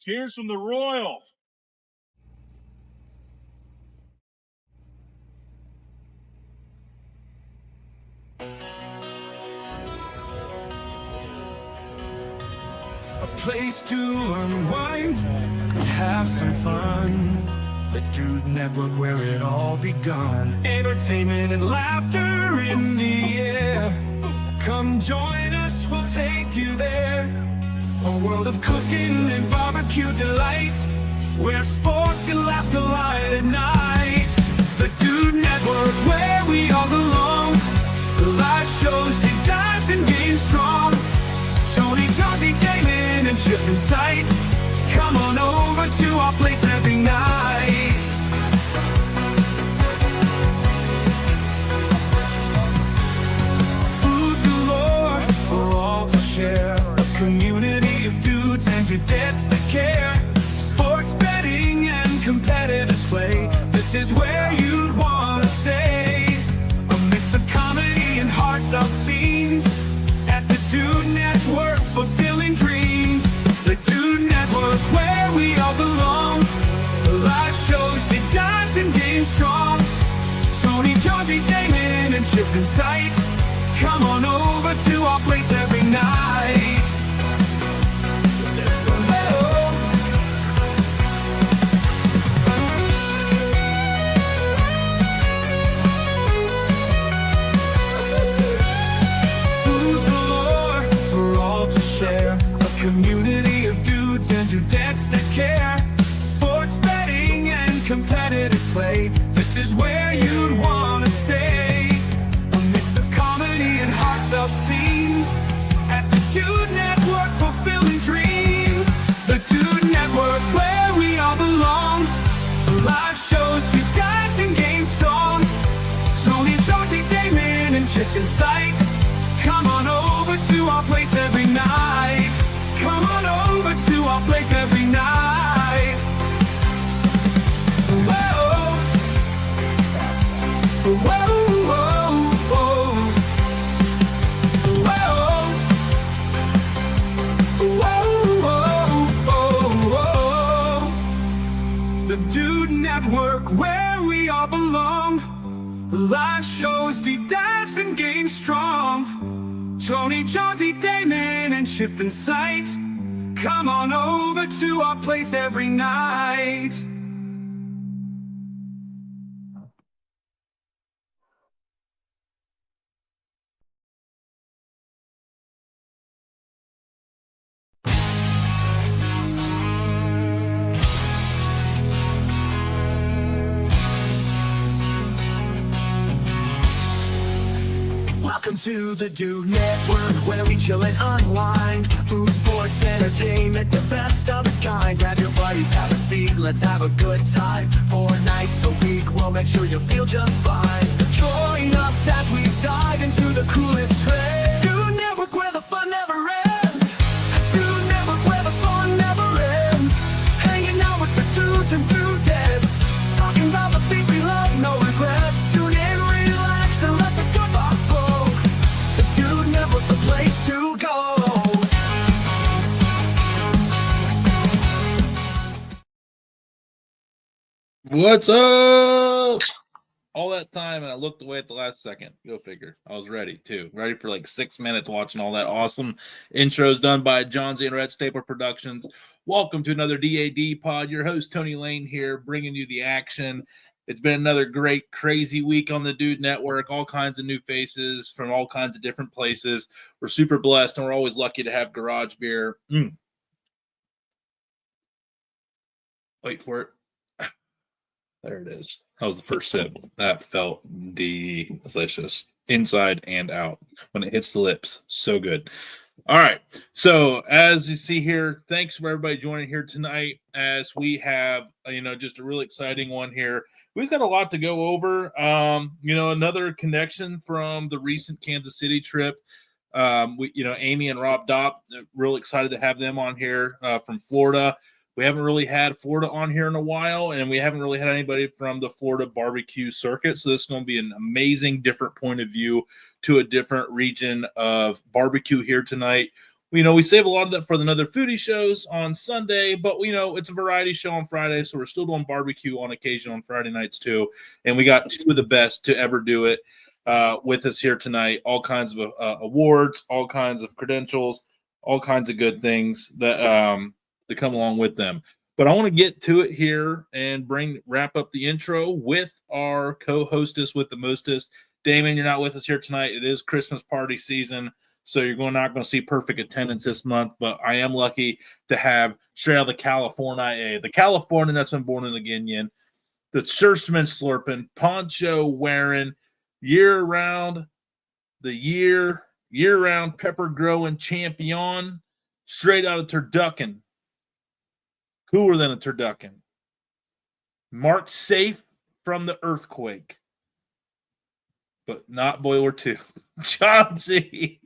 Cheers from the Royals. A place to unwind and have some fun. The D.A.D Network, where it all begun. Entertainment and laughter in the air. Come join us, we'll take you there. A world of cooking and barbecue delight, where sports and laughs collide at night. The D.A.D Network, where we all belong. Live shows, deep dives, and games strong. Tony, Jonesy, Damon, and Chip in sight. Come on over to our place every night. Food galore for all to share. A community of dudes and dudettes that care. Sports betting and competitive play. This is where you'd want to stay. A mix of comedy and heartfelt scenes. At the D.A.D Network, fulfilling dreams. The D.A.D Network, where we all belong. Live shows, deep dives, and games strong. Tony, Jonesy, Damon, and Chip in sight. Come on over to our place every night. Community of dudes and dudettes that care. Sports betting and competitive play. This is where you'd want to stay. A mix of comedy and heartfelt scenes. At the D.A.D Network, fulfilling dreams. The D.A.D Network, where we all belong. Live shows, deep dives, and games strong. Tony, Jonesy, Damon, and Chip in sight. Come on over to our place every night. Come on over to our place every night. Whoa, whoa, whoa, whoa, whoa, whoa, whoa. The D.A.D Network, where we all belong. Live shows, deep dives, and games strong. Tony, Jonesy, Damon, and Chip in sight. Come on over to our place every night. Welcome to the D.A.D Network, where we chill and unwind. Food, sports, entertainment, the best of its kind. Grab your buddies, have a seat, let's have a good time. 4 nights a week, we'll make sure you feel just fine. Join us as we dive into the coolest trends. D.A.D Network, where the fun never ends. D.A.D Network, where the fun never ends. Hanging out with the dudes and dudettes. Talking about the things we love, no regrets. Tune in, relax, and let the good vibe flow. D.A.D Network, the place to go. What's up? All that time, and I looked away at the last second. Go figure. I was ready, too. Ready for like 6 minutes watching all that awesome intros done by Johnsy and Red Stapler Productions. Welcome to another D.A.D pod. Your host, Tony Lane here, bringing you the action. It's been another great, crazy week on the D.A.D Network. All kinds of new faces from all kinds of different places. We're super blessed, and we're always lucky to have garage beer. Wait for it. There it is. That was the first sip. That felt delicious, inside and out. When it hits the lips, so good. All right. So as you see here, thanks for everybody joining here tonight. As we have, just a really exciting one here. We've got a lot to go over. Another connection from the recent Kansas City trip. Amy and Rob Dopp. Real excited to have them on here from Florida. We haven't really had Florida on here in a while, and we haven't really had anybody from the Florida barbecue circuit. So this is going to be an amazing, different point of view to a different region of barbecue here tonight. we save a lot of that for another foodie shows on Sunday, but it's a variety show on Friday, so we're still doing barbecue on occasion on Friday nights too. And we got two of the best to ever do it with us here tonight. All kinds of awards, all kinds of credentials, all kinds of good things that come along with them. But I want to get to it here and wrap up the intro with our co-hostess with the mostest. Damon, you're not with us here tonight. It is Christmas party season, so you're not going to see perfect attendance this month. But I am lucky to have straight out of the California, the Californian that's been born in the Guinea, the Surstman slurping, poncho wearing, year-round pepper growing champion, straight out of Turducken. Cooler than a turducken. Marked safe from the earthquake, but not Boiler 2. John C.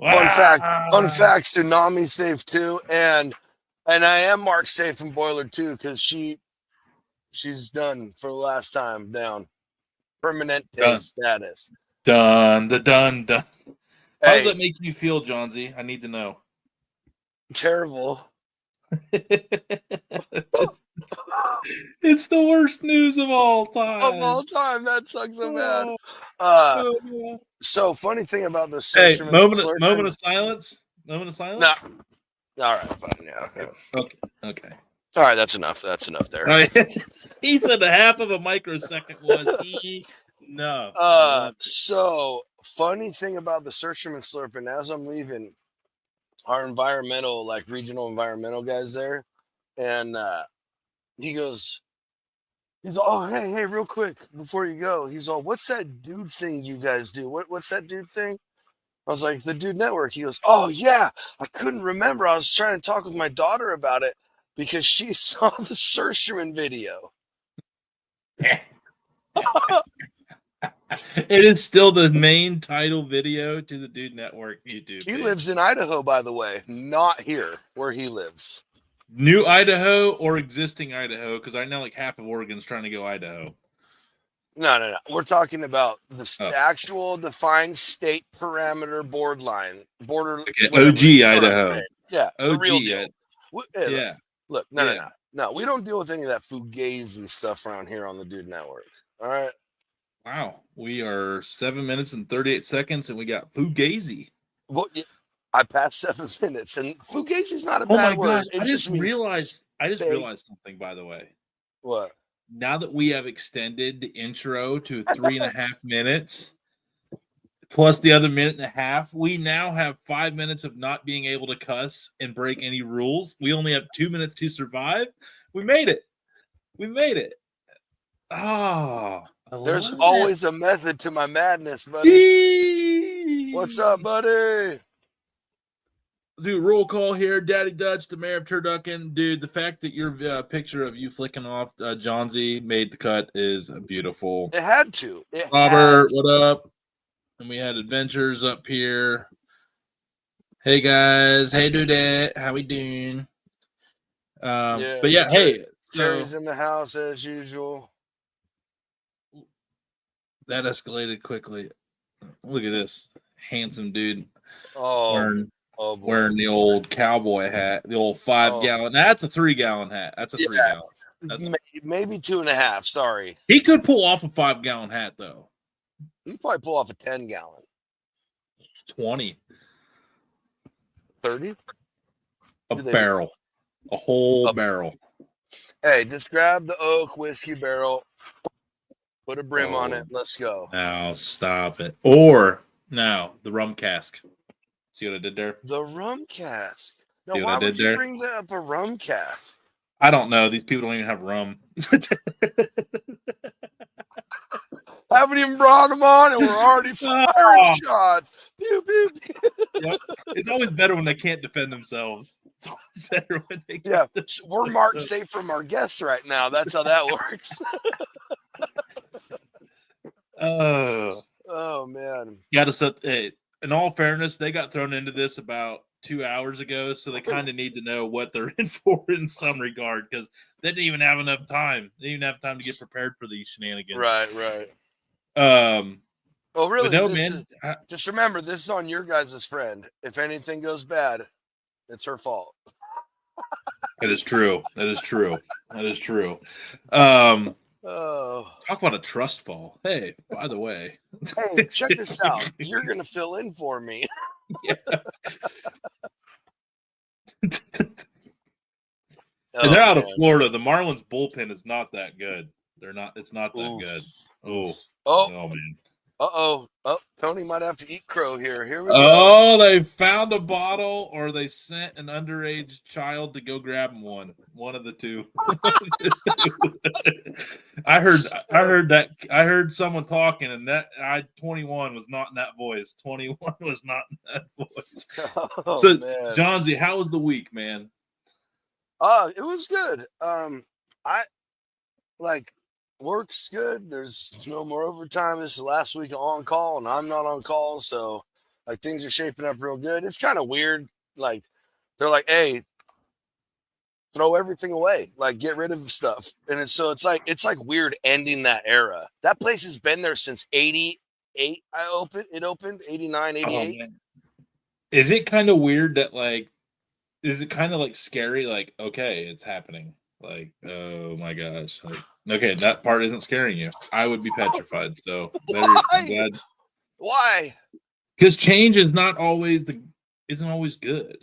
Fun fact, Tsunami safe too, and I am marked safe from Boiler 2 because she's done for the last time down. Permanente status. Done. How does Hey, that make you feel, John Z? I need to know. terrible. It's the worst news of all time. That sucks so bad. Yeah. So funny thing about this. Hey, moment of silence. No. All right, fine. Yeah. Okay. All right, that's enough. That's enough there. He said a half of a microsecond was enough. So funny thing about the Searcherman Slurping, as I'm leaving, our regional environmental guys there, and he's all, hey, real quick before you go, he's all, what's that dude thing you guys do? What's that dude thing? I was like, the Dude Network. He goes, oh yeah, I couldn't remember. I was trying to talk with my daughter about it because she saw the Searcherman video. It is still the main title video to the Dude Network YouTube. He lives in Idaho, by the way, not here where he lives. New Idaho or existing Idaho? Because I know like half of Oregon's trying to go Idaho. No. We're talking about the actual defined state parameter border. OG Idaho. Yeah, OG, the real deal. Yeah. Look, no. We don't deal with any of that fugazi stuff around here on the Dude Network. All right. Wow, we are 7 minutes and 38 seconds, and we got fugazi. Well, I passed 7 minutes, and fugazi is not a bad word. I just realized something, by the way. What? Now that we have extended the intro to 3.5 minutes, plus the other minute and a half, we now have 5 minutes of not being able to cuss and break any rules. We only have 2 minutes to survive. We made it. Oh, there's always a method to my madness, buddy. What's up, buddy? Dude, roll call here. Daddy Dutch, the mayor of Turducken. Dude, the fact that your picture of you flicking off John Z made the cut is beautiful. It had to. Robert, what up? And we had adventures up here. Hey, guys. Hey, Dudette. How we doing? But yeah, hey. Terry's in the house as usual. That escalated quickly. Look at this handsome dude wearing the old cowboy hat, the old 5-gallon. That's a 3-gallon hat. That's a 3-gallon. Maybe 2.5. Sorry. He could pull off a 5-gallon hat though. He could probably pull off a 10-gallon. 20. 30. Barrel. A whole barrel. Hey, just grab the oak whiskey barrel. Put a brim on it. Let's go. Now stop it. Or now the rum cask. See what I did there? The rum cask. Now, why would you bring up a rum cask? I don't know. These people don't even have rum. Haven't even brought them on, and we're already firing shots. Pew, pew, pew. Yep. It's always better when they can't defend themselves. It's always better when they can't. We're marked safe from our guests right now. That's how that works. Oh man. Yeah, in all fairness, they got thrown into this about 2 hours ago, so they kind of need to know what they're in for in some regard, because they didn't even have enough time. They didn't even have time to get prepared for these shenanigans. Right. Well, really, no, this man, is just remember this is on your guys' friend. If anything goes bad, it's her fault. that is true. That is true. That is true. Oh, Talk about a trust fall. Hey, by the way, hey, check this out. You're gonna fill in for me. yeah. Oh, And they're out of man. Florida. The Marlins bullpen is not that good. They're not. It's not that Oof. good. Oof. Oh Oh, man. oh, Tony might have to eat crow here. Here we go. Oh, they found a bottle, or they sent an underage child to go grab one. One of the two. I heard someone talking, and that 21 was not in that voice. 21 was not in that voice. Oh, So, man. Johnsy, how was the week, man? It was good. I like work's good. There's no more overtime. This is the last week of on call, and I'm not on call, so like things are shaping up real good. It's kind of weird. Like they're like, "Hey, throw everything away. Like get rid of stuff." And it's like weird ending that era. That place has been there since 88. It opened 89, 88. Man. Is it kind of weird that is it kind of like scary? Like, okay, it's happening. Like, oh my gosh. Like, okay, that part isn't scaring you. I would be petrified. So I'm glad. Why? Because change is not always isn't always good.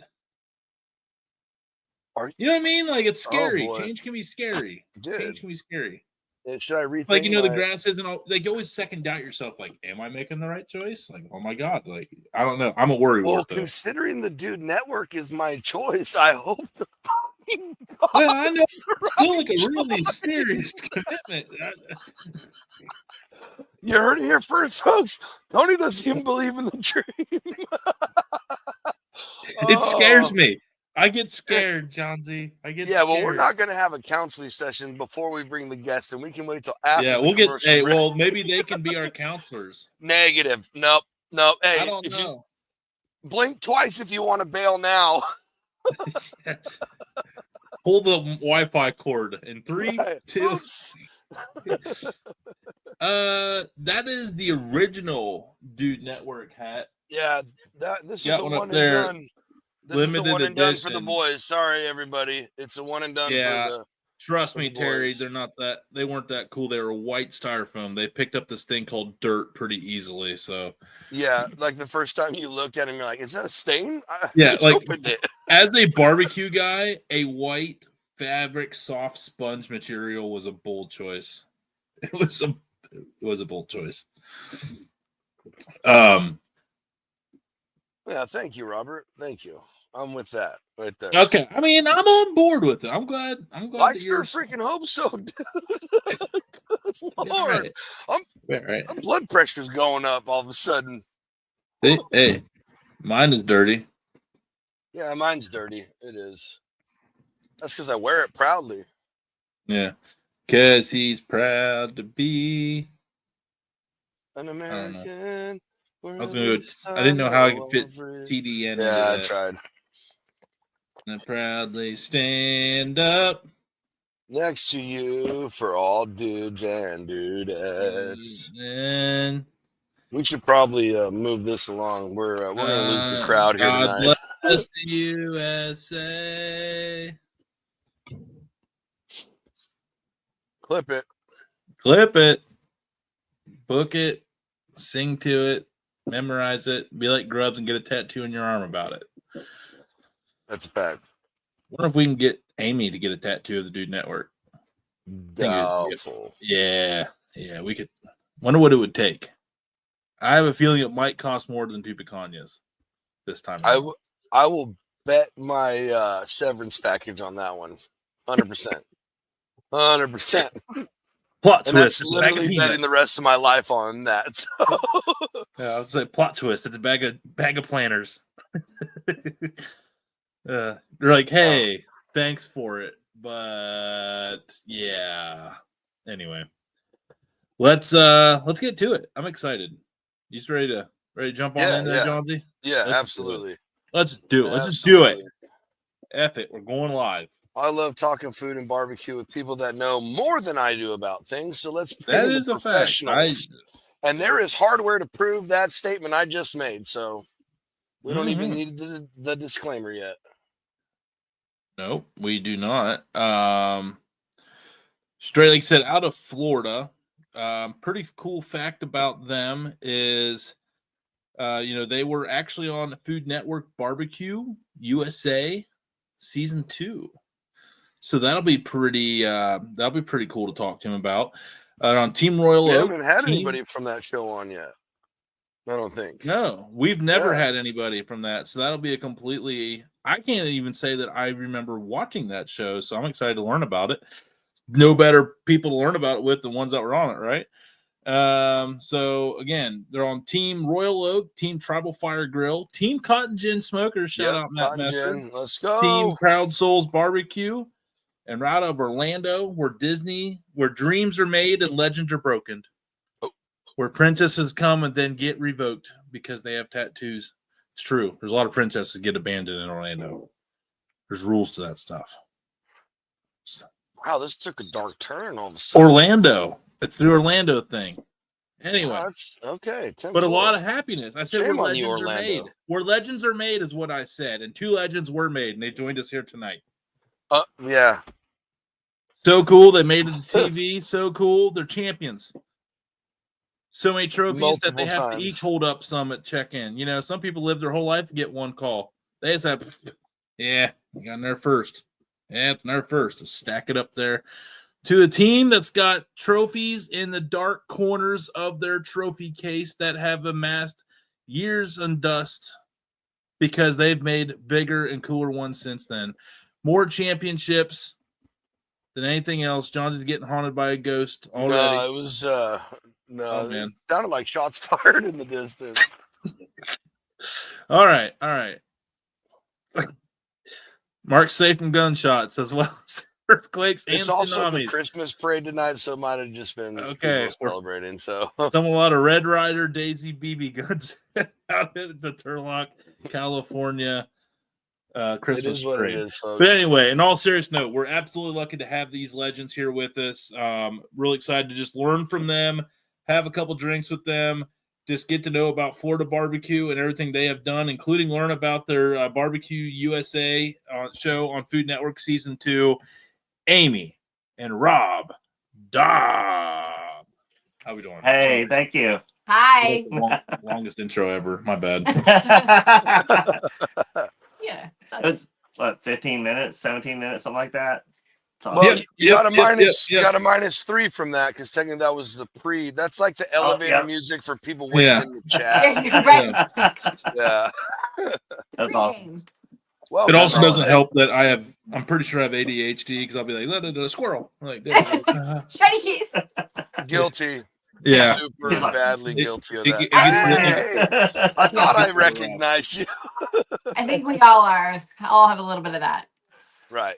You know what I mean? Like it's scary. Change can be scary. Dude. Change can be scary. Should I rethink? Like the grass isn't all. Like you always second doubt yourself. Like, am I making the right choice? Like, oh my god. Like I don't know. I'm a worry. Well, considering the Dude Network is my choice, I hope the fucking God well, I know. it's Still like a really serious commitment. You heard it here first, folks. Tony doesn't even believe in the dream. It scares me. I get scared, Johnsy. I get scared. Well, we're not going to have a counseling session before we bring the guests, and we can wait till after. Yeah, we'll get. Hey, well, maybe they can be our counselors. Negative. Nope. Hey, I don't know. Blink twice if you want to bail now. Pull the Wi-Fi cord in 3, 2. That is the original Dude Network hat. Yeah, this is a one and done. This limited is a one and done for the edition. boys. Sorry, everybody. It's a one and done for the. Trust me, Terry, they're not that. They weren't that cool. They were white styrofoam. They picked up this thing called dirt pretty easily. So yeah, like the first time you look at him, you're like, "Is that a stain?" Yeah, like as a barbecue guy, a white fabric soft sponge material was a bold choice. It was a bold choice. Yeah, thank you, Robert. Thank you. I'm with that right there. Okay, I mean, I'm on board with it. I'm glad. I sure freaking hope so, dude. Lord, right. My blood pressure's going up all of a sudden. Hey, mine is dirty. Yeah, mine's dirty. It is. That's because I wear it proudly. Yeah, because he's proud to be an American. I was gonna I didn't know how I could fit TDN. Yeah, I tried. And proudly stand up next to you for all dudes and dudettes. And we should probably move this along. We're gonna lose the crowd here tonight. God bless the USA. Clip it. Book it. Sing to it. Memorize it. Be like Grubbs and get a tattoo on your arm about it. That's a fact. Wonder if we can get Amy to get a tattoo of the Dude Network. Doubtful. Yeah, we could. Wonder what it would take. I have a feeling it might cost more than 2 pecanias this time. I will bet my severance package on that one. 100%. 100%. Plot and twist. That's literally betting the rest of my life on that. So. Yeah, I was like, plot twist. It's a bag of planners. They're like, hey, thanks for it, but yeah. Anyway, let's get to it. I'm excited. You just ready to jump on in there, Johnsy? Yeah, absolutely. Let's do it. Let's just do it. F it. We're going live. I love talking food and barbecue with people that know more than I do about things. So let's bring the professionals And there is hardware to prove that statement I just made. So we don't even need the disclaimer yet. Nope, we do not. Straight Lake said out of Florida. Pretty cool fact about them is, they were actually on Food Network Barbecue USA season 2. So that'll be pretty cool to talk to him about. On Team Royal We Oak. haven't had anybody from that show on yet. I don't think. No, we've never had anybody from that. So that'll be a completely. I can't even say that I remember watching that show. So I'm excited to learn about it. No better people to learn about it with than ones that were on it, right? So again, they're on Team Royal Oak, Team Tribal Fire Grill, Team Cotton Gin Smokers. Shout out Matt Messer. Gin. Let's go. Team Proud Souls Barbecue, and right out of Orlando, where dreams are made and legends are broken. Where princesses come and then get revoked because they have tattoos. It's true. There's a lot of princesses get abandoned in Orlando. There's rules to that stuff. Wow, this took a dark turn all of a sudden. Orlando. It's the Orlando thing. Anyway. That's okay. But a lot of happiness. I said Shame where on you, legends are Orlando. made. Where legends are made is what I said. And 2 legends were made, and they joined us here tonight. Yeah. So cool. They made it to TV. So cool. They're champions. So many trophies that they have to each hold up some at check-in. Some people live their whole life to get one call. They just have, you got in there first. Yeah, it's in there first. To stack it up there. To a team that's got trophies in the dark corners of their trophy case that have amassed years and dust because they've made bigger and cooler ones since then. More championships than anything else. Johnson's getting haunted by a ghost already. No, it was man. It sounded like shots fired in the distance. All right. Mark's safe from gunshots as well as earthquakes and it's tsunamis. Also the Christmas parade tonight, so it might have just been people celebrating. So a lot of Red Ryder Daisy BB guns out at the Turlock, California Christmas it is what parade. It is, folks. But anyway, in all serious note, we're absolutely lucky to have these legends here with us. Really excited to just learn from them, have a couple drinks with them, just get to know about Florida barbecue and everything they have done, including learn about their Barbecue USA show on Food Network Season 2. Amy and Rob Dopp. How we doing? Hey, thank you. Hi. Longest intro ever. My bad. Yeah. It's what, 15 minutes, 17 minutes, something like that. Well, you got a -3 from that because technically that was the pre. That's like the elevator music for people waiting in the chat. Right. Yeah. That's awesome. Well, it also doesn't help that I'm pretty sure I have ADHD because I'll be like, a squirrel. Like, shiny keys. Guilty. Yeah. Super badly guilty of that. Hey, I thought I recognized you. I think we all are. All have a little bit of that. Right.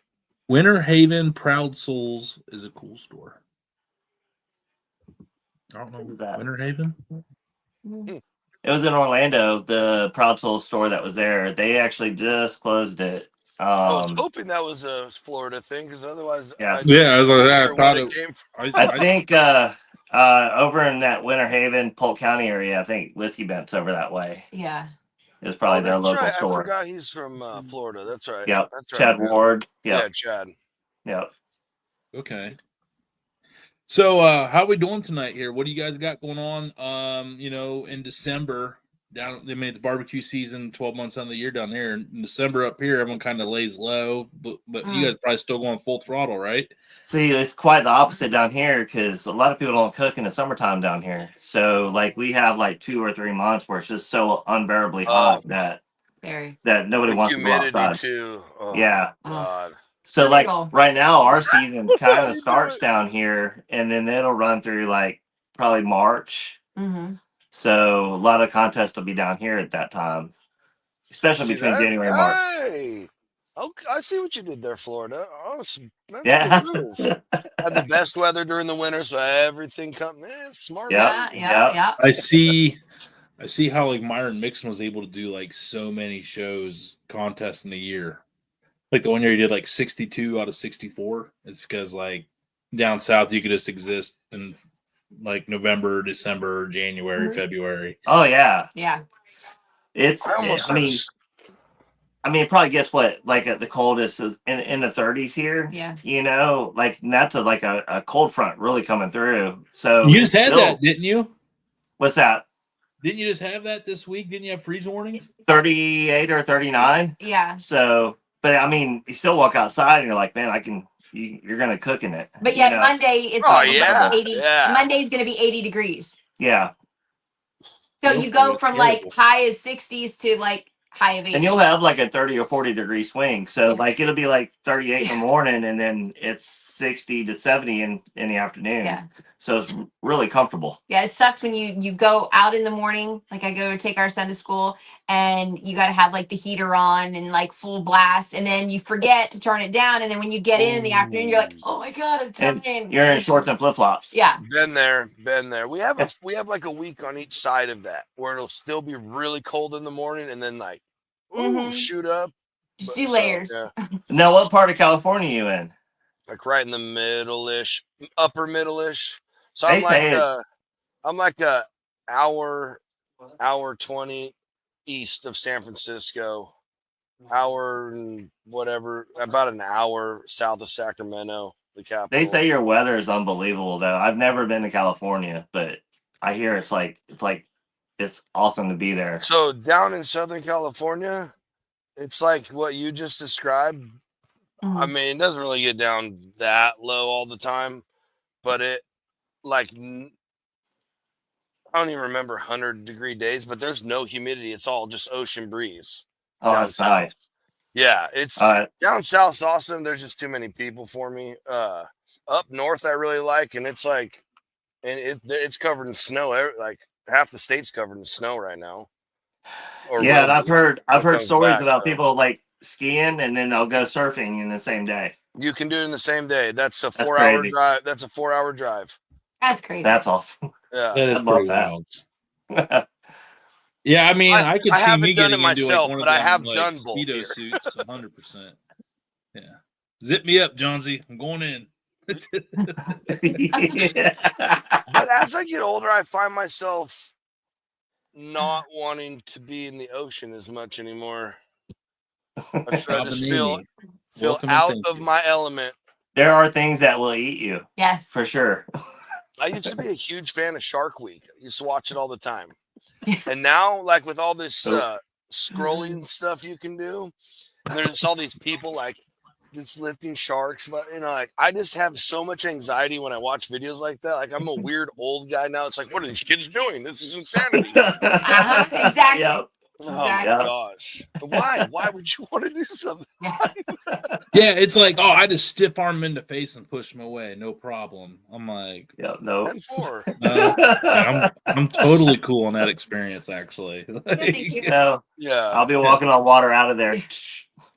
Winter Haven Proud Souls is a cool store. I don't know that. Winter Haven? It was in Orlando, the Proud Souls store that was there. They actually just closed it. I was hoping that was a Florida thing because otherwise, I think over in that Winter Haven, Polk County area, I think Whiskey Bent's over that way. Yeah. It was probably their local store. I forgot he's from Florida. That's right. Yep. That's right. Chad Ward. Yep. Yeah, Chad. Yep. Okay. So how are we doing tonight here? What do you guys got going on? In December it's barbecue season 12 months out of the year down here. In December up here, everyone kind of lays low, but you guys probably still going full throttle, right? See, it's quite the opposite down here because a lot of people don't cook in the summertime down here. So we have 2 or 3 months where it's just so unbearably hot that nobody wants to go outside. Too. Oh, yeah. God. So right now our season kind of starts down here and then it'll run through probably March. Mm-hmm. So a lot of contests will be down here at that time, especially between January and March. Hey, okay, I see what you did there, Florida. Awesome. That's yeah. a good move. Had the best weather during the winter, so everything comes. Smart. Yeah. I see how Myron Mixon was able to do so many shows, contests in a year. The one year he did 62 out of 64. It's because down south you could just exist and like November, December, January, February. Oh yeah, Yeah. I mean, it probably gets the coldest is in the 30s here. Yeah. You know, like that's a cold front really coming through. So You just had that, didn't you? What's that? Didn't you just have that this week? Didn't you have freeze warnings? 38 or 39. Yeah. So, but I mean, you still walk outside and you're like, man, you're gonna cook in it. But yet Monday it's Oh, gonna yeah, be 80. yeah. Monday's gonna be 80 degrees. Yeah. So you go from like high as 60s to like high of 80. And you'll have like a 30 or 40 degree swing. So like it'll be like 38 in the morning and then it's 60 to 70 in the afternoon. Yeah. So it's really comfortable. Yeah, it sucks when you go out in the morning, like I go take our son to school and you got to have like the heater on and like full blast and then you forget to turn it down and then when you get in the afternoon you're like, "Oh my god, I'm tired." You're in shorts and flip-flops. Yeah. Been there. We have like a week on each side of that where it'll still be really cold in the morning and then like shoot up. Just do layers. Now, what part of California are you in? Like right in the middle-ish, upper middle-ish. So They I'm like a hour 20 east of San Francisco, hour and whatever, about an hour south of Sacramento, the capital. They say your weather is unbelievable though. I've never been to California, but I hear it's awesome to be there. So down in Southern California, it's like what you just described. I mean, it doesn't really get down that low all the time, but it like I don't even remember 100-degree days, but there's no humidity. It's all just ocean breeze. Oh, that's south. nice. Yeah, it's down south's awesome. There's just too many people for me. Up north, I really like, and it's like, and it's covered in snow. Like half the state's covered in snow right now. Yeah, and I've heard stories about people like skiing and then they'll go surfing in the same day. You can do it in the same day. That's a 4-hour drive. That's a 4-hour drive. That's crazy. That's awesome. Yeah, that is pretty wild. Yeah, I mean, I could see me getting into like one of them like Speedo suits, 100%. Yeah, zip me up, Johnsy. I'm going in. But as I get older, I find myself not wanting to be in the ocean as much anymore. I just feel out of my element. There are things that will eat you. Yes, for sure. I used to be a huge fan of Shark Week. I used to watch it all the time. And now, like with all this scrolling stuff you can do, and there's all these people like just lifting sharks, but like I just have so much anxiety when I watch videos like that. Like I'm a weird old guy now. It's like, what are these kids doing? This is insanity. Exactly. Yep. Oh my gosh! Why? Why would you want to do something? Yeah, it's like, I just stiff arm him in the face and push him away, no problem. I'm like, no. I'm totally cool on that experience, actually. I'll be walking on water out of there.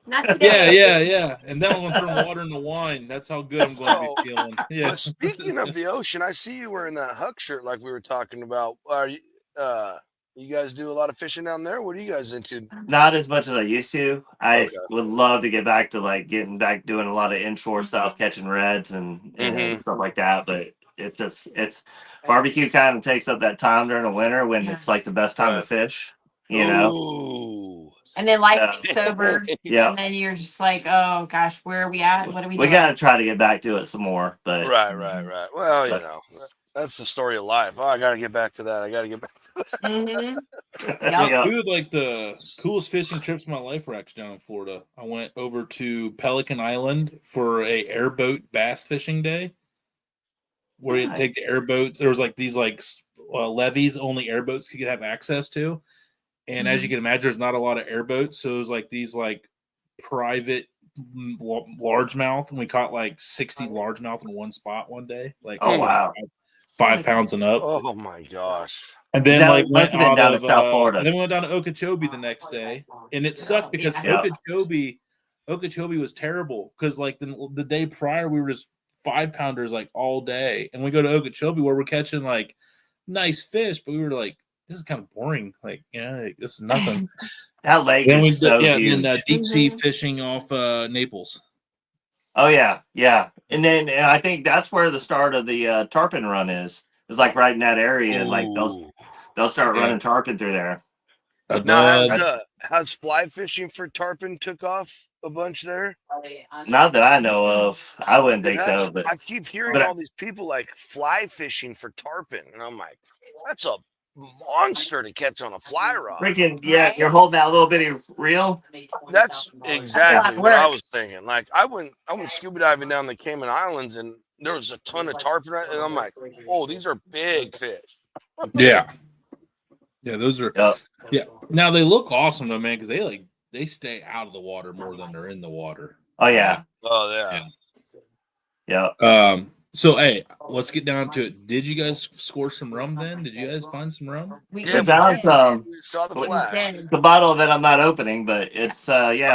Not today. Yeah. And then I'm gonna turn water into wine. That's how good I'm going to be feeling. Yeah. But speaking of the ocean, I see you wearing that Huck shirt like we were talking about. Are you? You guys do a lot of fishing down there? What are you guys into? Not as much as I used to. I would love to get back to like getting back doing a lot of inshore stuff, catching reds and stuff like that. But it's barbecue kind of takes up that time during the winter when it's like the best time to fish, you know. And then life takes over. And then you're just like, oh gosh, where are we at? What are we doing? We gotta try to get back to it some more. But right. Well, you know. That's the story of life. Oh, I got to get back to that. Two of like the coolest fishing trips of my life were actually down in Florida. I went over to Pelican Island for a airboat bass fishing day, where you take the airboats. There was like these like levees only airboats could have access to, and as you can imagine, there's not a lot of airboats, so it was like these like private largemouth, and we caught like 60 largemouth in one spot one day. Like, oh wow. 5 pounds and up. Oh my gosh! And then went down to South Florida. And then we went down to Okeechobee the next day, and it sucked because Okeechobee was terrible because like the day prior we were just 5-pounders like all day, and we go to Okeechobee where we're catching like nice fish, but we were like, this is kind of boring. Like, like, this is nothing. That lake is so huge. Then deep sea fishing off Naples. Oh yeah. And then I think that's where the start of the tarpon run is It's like right in that area, and like Ooh. they'll start running tarpon through there. Now, has fly fishing for tarpon took off a bunch there? Not that I know of. I wouldn't think so. But I keep hearing all these people like fly fishing for tarpon, and I'm like, that's a monster to catch on a fly rod. Freaking yeah, you're holding that little bitty reel. That's exactly what I was thinking. Like I went scuba diving down the Cayman Islands, and there was a ton of tarpon, and I'm like, oh, these are big fish. Yeah, those are. Yeah. Now they look awesome though, man, because they stay out of the water more than they're in the water. Oh yeah. Yeah. So hey, let's get down to it. Did you guys score some rum then? Did you guys find some rum? We found some. We saw the flash. The bottle that I'm not opening, but it's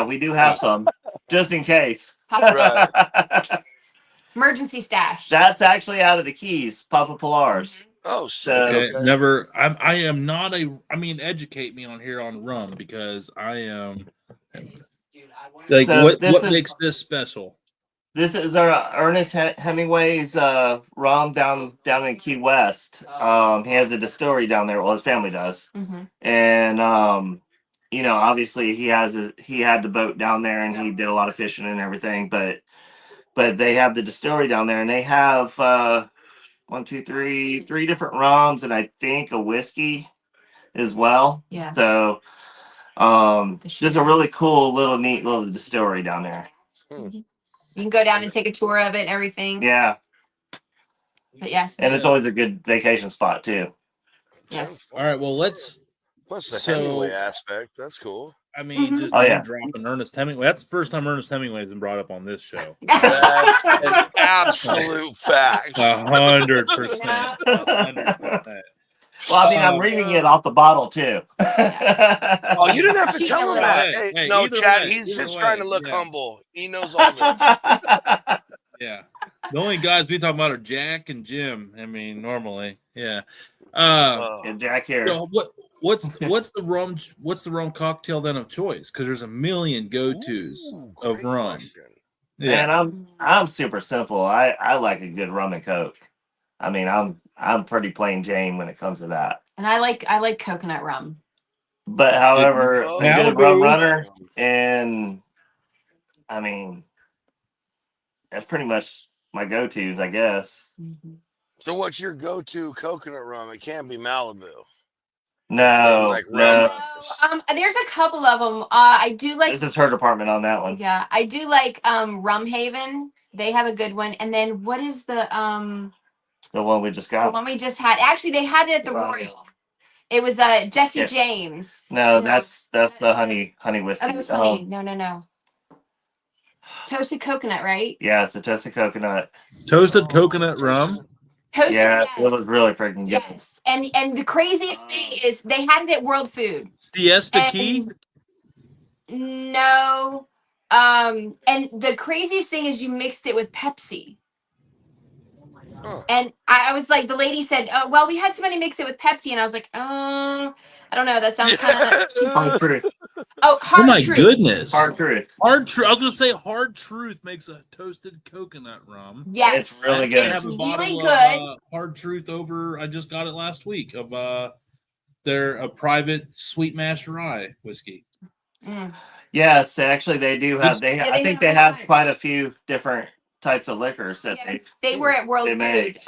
we do have some just in case. Right. Emergency stash. That's actually out of the Keys, Papa Pilar's. Oh, so never. I am not a. I mean, educate me on here on rum because I am. Like, so what makes this special? This is our Ernest Hemingway's rum down in Key West. He has a distillery down there. Well, his family does, and obviously he had the boat down there, and he did a lot of fishing and everything. But they have the distillery down there, and they have 3 different rums, and I think a whiskey as well. Yeah. So, just a really cool neat little distillery down there. You can go down and take a tour of it and everything. Yeah. But yes. And it's always a good vacation spot too. Yes. All right. Well, plus the Hemingway aspect. That's cool. I mean, just dropping Ernest Hemingway. That's the first time Ernest Hemingway has been brought up on this show. That's an absolute fact. 100%. 100%. Well, I mean, I'm reading it off the bottle too. Oh, you didn't have to tell him that. Hey, no, Chad, he's just trying to look humble. He knows all this. Yeah. The only guys we talk about are Jack and Jim. I mean, normally, yeah. And Jack here. So what's the rum cocktail then of choice? Because there's a million go-tos of rum. Yeah. Man, I'm super simple. I like a good rum and Coke. I mean, I'm pretty plain Jane when it comes to that. And I like coconut rum. But however, a good rum runner, and I mean, that's pretty much my go-tos, I guess. So what's your go-to coconut rum? It can't be Malibu. No, no. There's a couple of them. I do like. This is her department on that one. Yeah, I do like Rum Haven. They have a good one. And then what is the one we just got? The one we just had. Actually, they had it at the Royal. It was Jesse James. No, that's the honey whiskey. Oh, that was honey. No. Toasted coconut, right? Yeah, it's a toasted coconut. Toasted coconut rum. Toasted, it was really freaking good. Yes, and the craziest thing is they had it at World Food. Siesta Key? No. And the craziest thing is you mixed it with Pepsi. And I was like, the lady said, "Oh, well, we had somebody mix it with Pepsi," and I was like, "Oh, I don't know. That sounds kind of hard truth." Oh, hard truth. Goodness, hard truth. Hard truth. I was gonna say hard truth makes a toasted coconut rum. Yes, it's really good. It's have a really good. Of, hard truth over. I just got it last week of their private sweet mash rye whiskey. Yes, actually, they do have. I think they have quite a few different types of liquors that they were at World Food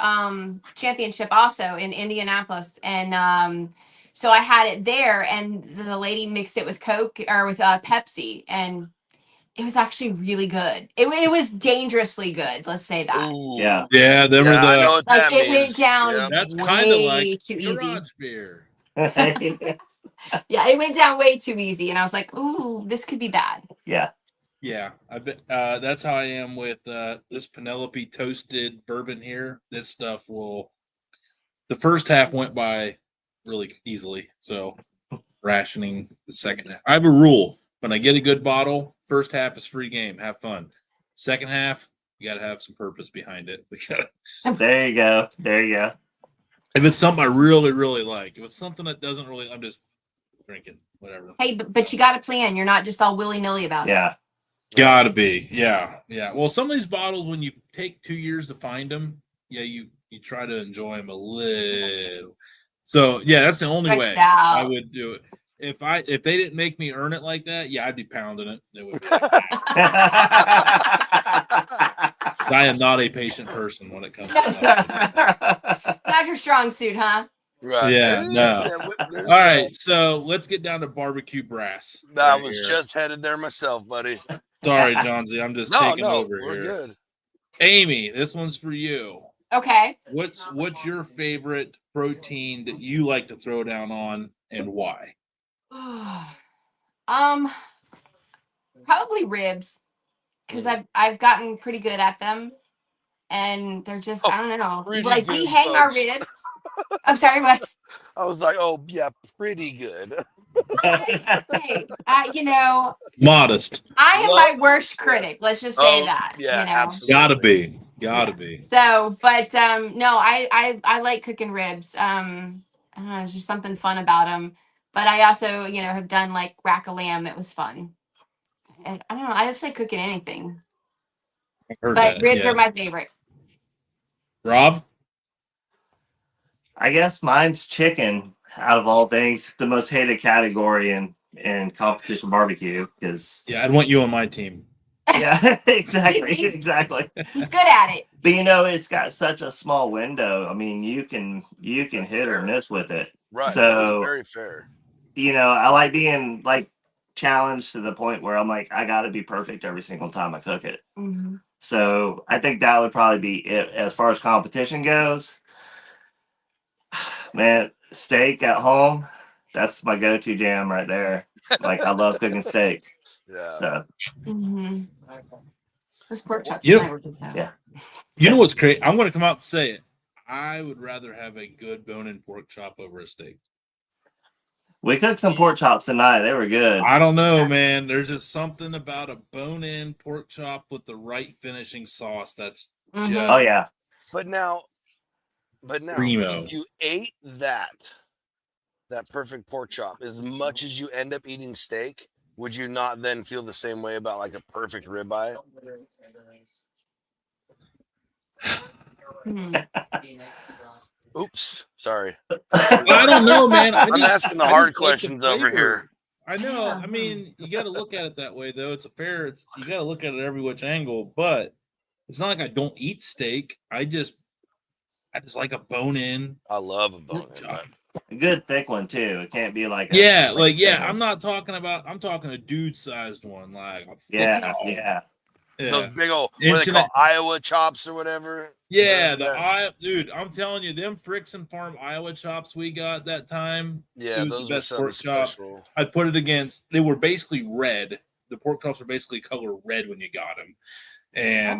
Championship also in Indianapolis, and so I had it there, and the lady mixed it with Coke or with Pepsi, and it was actually really good. It was dangerously good. Let's say that. Ooh. Yeah. Them are I know what that it went down. Yeah. That's kind of like too garage easy. beer. Yeah, it went down way too easy, and I was like, "Ooh, this could be bad." Yeah. Yeah, I bet that's how I am with this Penelope toasted bourbon here. This stuff the first half went by really easily. So rationing the second half. I have a rule. When I get a good bottle, first half is free game. Have fun. Second half, you got to have some purpose behind it. There you go. If it's something I really, really like. If it's something that doesn't really, I'm just drinking, whatever. Hey, but you got to plan. You're not just all willy-nilly about it. Yeah. Gotta be. Yeah. Well, some of these bottles, when you take 2 years to find them, you you try to enjoy them a little. So yeah, that's the only Stretch way it I out. would do it. If they didn't make me earn it like that, yeah, I'd be pounding it. It would be like, I am not a patient person when it comes to stuff like that. Not your strong suit, huh? Right. Yeah, no. There's, All right, so let's get down to barbecue brass. I right was here. just headed there myself, buddy. Sorry, Johnsy, I'm just taking over we're here. good. Amy, this one's for you. Okay. What's your favorite protein that you like to throw down on, and why? Probably ribs, because I've gotten pretty good at them, and they're just I don't know. Pretty Like we good, hang our folks. ribs. I'm sorry, what? I was like, oh yeah, pretty good. Hey, you know, Modest. I am my worst critic. Let's just say that. Yeah, you know? absolutely. Gotta be. So, but no, I like cooking ribs. I don't know, there's just something fun about them. But I also, have done like rack of lamb. It was fun. And I don't know. I just like cooking anything. I heard But that, ribs yeah. are my favorite. Rob? I guess mine's chicken. Out of all things, the most hated category in competition barbecue. Because yeah, I'd want you on my team. Yeah, exactly. He's good at it. But it's got such a small window. I mean, you can hit or miss with it. Right. So very fair. I like being like challenged to the point where I'm like, I got to be perfect every single time I cook it. Mm-hmm. So I think that would probably be it as far as competition goes. Man, steak at home, that's my go-to jam right there. Like I love cooking steak. Yeah. So. Mm-hmm. Those pork chops. Yeah. You know what's crazy? I'm going to come out and say it. I would rather have a good bone-in pork chop over a steak. We cooked some pork chops tonight. They were good. I don't know, man. There's just something about a bone-in pork chop with the right finishing sauce that's just... Oh, yeah. But now, Primo. if you ate that perfect pork chop, as much as you end up eating steak, would you not then feel the same way about like a perfect ribeye? Oops, sorry. I don't know, man. I'm asking the hard questions over here. I know. I mean, you got to look at it that way, though. You got to look at it every which angle. But it's not like I don't eat steak. I just like a bone-in. I love a bone-in. A good thick one too. It can't be like I'm not talking about. I'm talking a dude-sized one, like yeah. Those big old what they call Iowa chops or whatever. Yeah, dude, I'm telling you, them Frickson Farm Iowa chops we got that time. Yeah, those the best were pork chops. I put it against. They were basically red. The pork chops were basically color red when you got them, and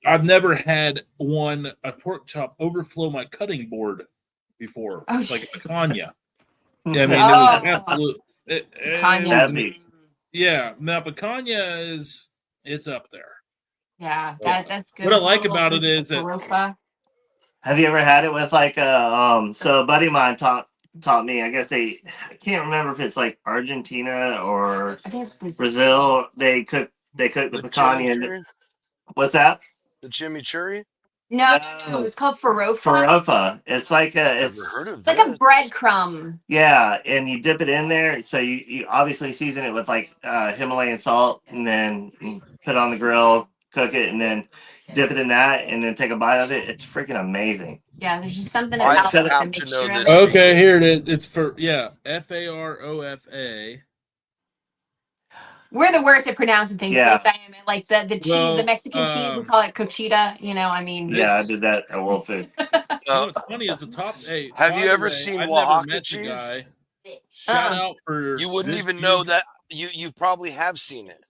I've never had a pork chop overflow my cutting board before, like a picanha. I mean, it was absolute. Now picanha it's up there. Yeah, that's good. What I like about it is that. Have you ever had it with like so a buddy of mine taught me, I guess I can't remember if it's like Argentina or I think it's Brazil. They cook the picanha. What's that? The chimichurri? No, it's called farofa. Farofa. It's like it's like a breadcrumb. Yeah, and you dip it in there. So you obviously season it with like Himalayan salt, and then put it on the grill, cook it, and then dip it in that, and then take a bite of it. It's freaking amazing. Yeah, there's just something about the mixture of it. Okay, here it is. It's Farofa. We're the worst at pronouncing things. Yeah. Like the cheese, the Mexican cheese, we call it cochita. I mean. Yeah, I did that at World Food. What's funny is the top. Hey, have you ever seen Oaxaca cheese? Shout out for. You wouldn't even know that. You probably have seen it,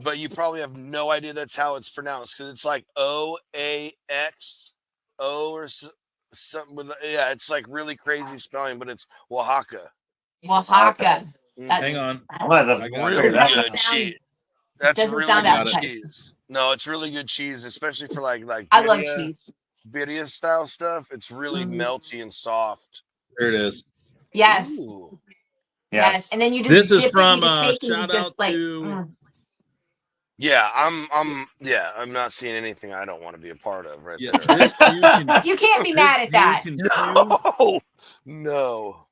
but you probably have no idea that's how it's pronounced because it's like OAXO or something with. Yeah, it's like really crazy spelling, but it's Oaxaca. Oaxaca. Hang on. Really good cheese. That's really good cheese. No, it's really good cheese, especially for like I love cheese. Birria style stuff. It's really melty and soft. There it is. Yes. Yes. And then you just this is from shout out to Yeah, I'm not seeing anything I don't want to be a part of right Yeah, there. this Jew can. You can't be This mad at Jew that. can No, no.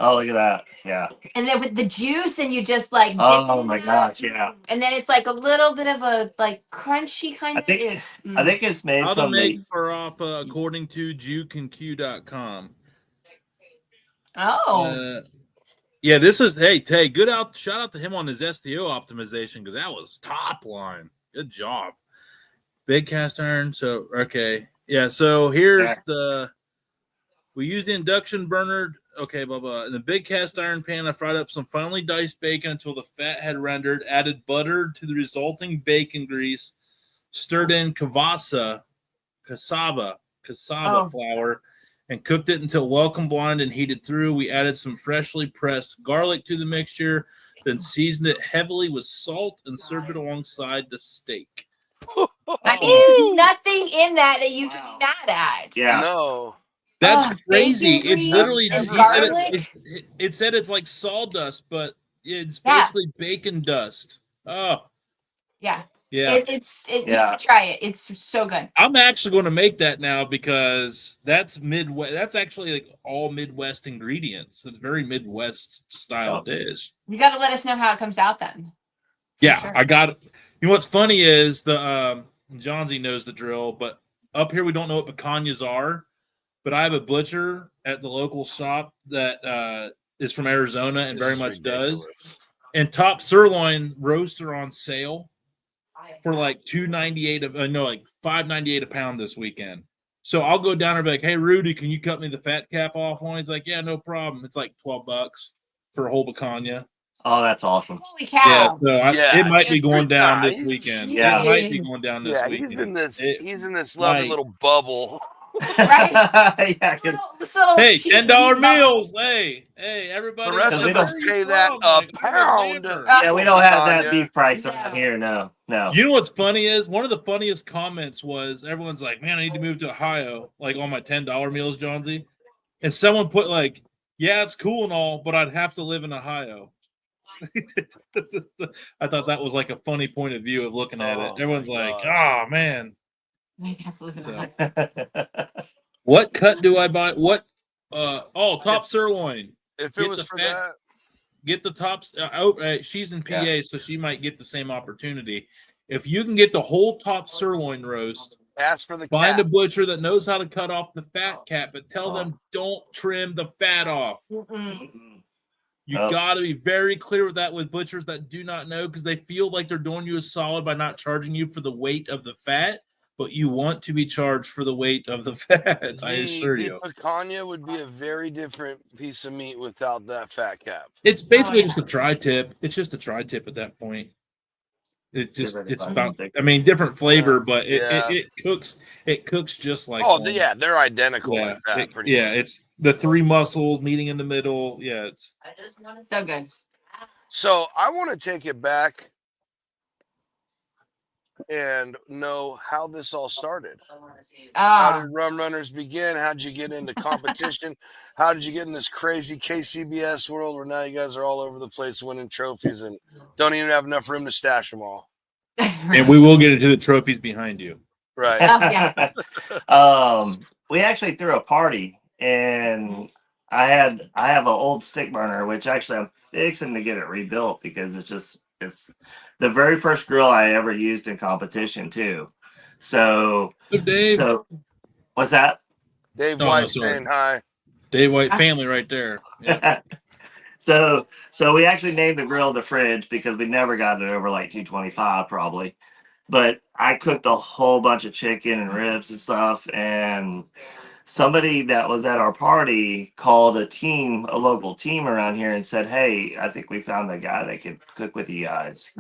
Oh, look at that. Yeah. And then with the juice, and you just like dip Oh it my in gosh, that, yeah. and then it's like a little bit of a like crunchy kind I of. think It's, I think it's made How to from make the faraffa according to JewCanQ.com. oh Yeah, this is Tay. Good out. Shout out to him on his STO optimization because that was top line. Good job. Big cast iron. So okay, yeah. So here's there. the. We used the induction burner. Okay, blah blah. In the big cast iron pan, I fried up some finely diced bacon until the fat had rendered. Added butter to the resulting bacon grease. Stirred in cassava oh flour, and cooked it until well combined and heated through. We added some freshly pressed garlic to the mixture, then seasoned it heavily with salt and served it alongside the steak. that Oh, is nothing in that you can be mad at. yeah. No. That's Oh, crazy. bacon It's grease literally I've and he never said had it. that. garlic. It said it's like sawdust, but it's Yeah, basically bacon dust. Oh yeah. yeah. You Yeah. should try it. It's so good. I'm actually going to make that now because that's Midwest. That's actually like all Midwest ingredients. It's a very Midwest style Oh. dish. You got to let us know how it comes out then. Yeah, sure. I got it. You know what's funny is the John Z knows the drill, but up here we don't know what pecanias are. But I have a butcher at the local shop that is from Arizona and This very is much does. ridiculous. And top sirloin roasts are on sale for like $2.98 like $5.98 a pound this weekend. So I'll go down there and be like, hey Rudy, can you cut me the fat cap off one? He's like, yeah, no problem. It's like $12 for a whole picanha. Oh, that's awesome. Holy Yeah, cow! so it Yeah, might be going down this he's weekend. Yeah. It might be going Jeez. down this yeah, weekend. It he's in this loving might. little bubble. Right? Yeah, This little Hey, cheap $10 meat bubble. meals. Hey, The everybody. rest Because we of Where us don't. are you pay that from? a Like, I'm in pound Atlanta. Yeah, we for don't have that picanha. beef price No. around here. No. You know what's funny is one of the funniest comments was everyone's like, "Man, I need to move to Ohio." Like on my $10 meals, Johnsy, and someone put like, "Yeah, it's cool and all, but I'd have to live in Ohio." I thought that was like a funny point of view of looking at it. Oh my Everyone's like, gosh. "Oh man." Maybe have to live in So, a what cut do I buy? What? Top If sirloin. if it Get was the for fat. that, Get the tops. She's in PA, Yeah. so she might get the same opportunity. If you can get the whole top sirloin roast, ask for the find cap. a butcher that knows how to cut off the fat cap, but tell Oh. them don't trim the fat off. Mm-mm. You Oh. got to be very clear with that with butchers that do not know because they feel like they're doing you a solid by not charging you for the weight of the fat, but you want to be charged for the weight of the fat. I assure The you. picanha would be a very different piece of meat without that fat cap. It's basically yeah. just a tri-tip. It's just a tri-tip at that point. It's Different about, thick. I mean, different flavor, but Yeah. it cooks just like Oh, one. yeah, they're identical Yeah, like that. Pretty much. it's the three muscles meeting in the middle. Yeah, it's So good. So I want to take it back and know how this all started. How Ah, did Rum Runners begin? How did you get into competition? How did you get in this crazy KCBS world where now you guys are all over the place winning trophies and don't even have enough room to stash them all? and we will get into the trophies behind you. Right. yeah. We actually threw a party, and I have an old stick burner, which actually I'm fixing to get it rebuilt because it's the very first grill I ever used in competition too. So Dave. What's that? Dave Oh, no, White sorry. saying hi. Dave White family right there. Yeah. So we actually named the grill the Fridge because we never got it over like 225 probably. But I cooked a whole bunch of chicken and ribs and stuff, and somebody that was at our party called a local team around here and said, "Hey, I think we found a guy that could cook with you guys."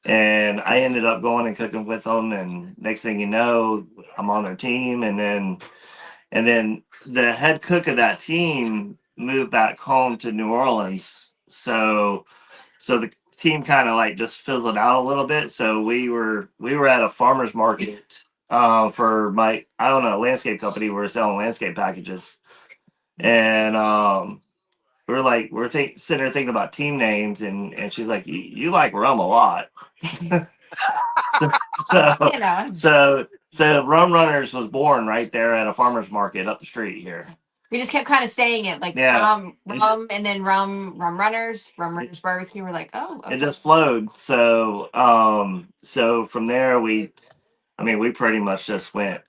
And I ended up going and cooking with them, and next thing you know, I'm on their team, and then the head cook of that team moved back home to New Orleans. So the team kind of like just fizzled out a little bit. So we were at a farmer's market for my, I don't know, landscape company. We were selling landscape packages, and we're sitting there thinking about team names, and she's like, you like rum a lot. So Rum Runners was born right there at a farmer's market up the street here. We just kept kind of saying it like rum, and then rum runners barbecue. We're like, oh, okay. It just flowed. So from there we pretty much just went.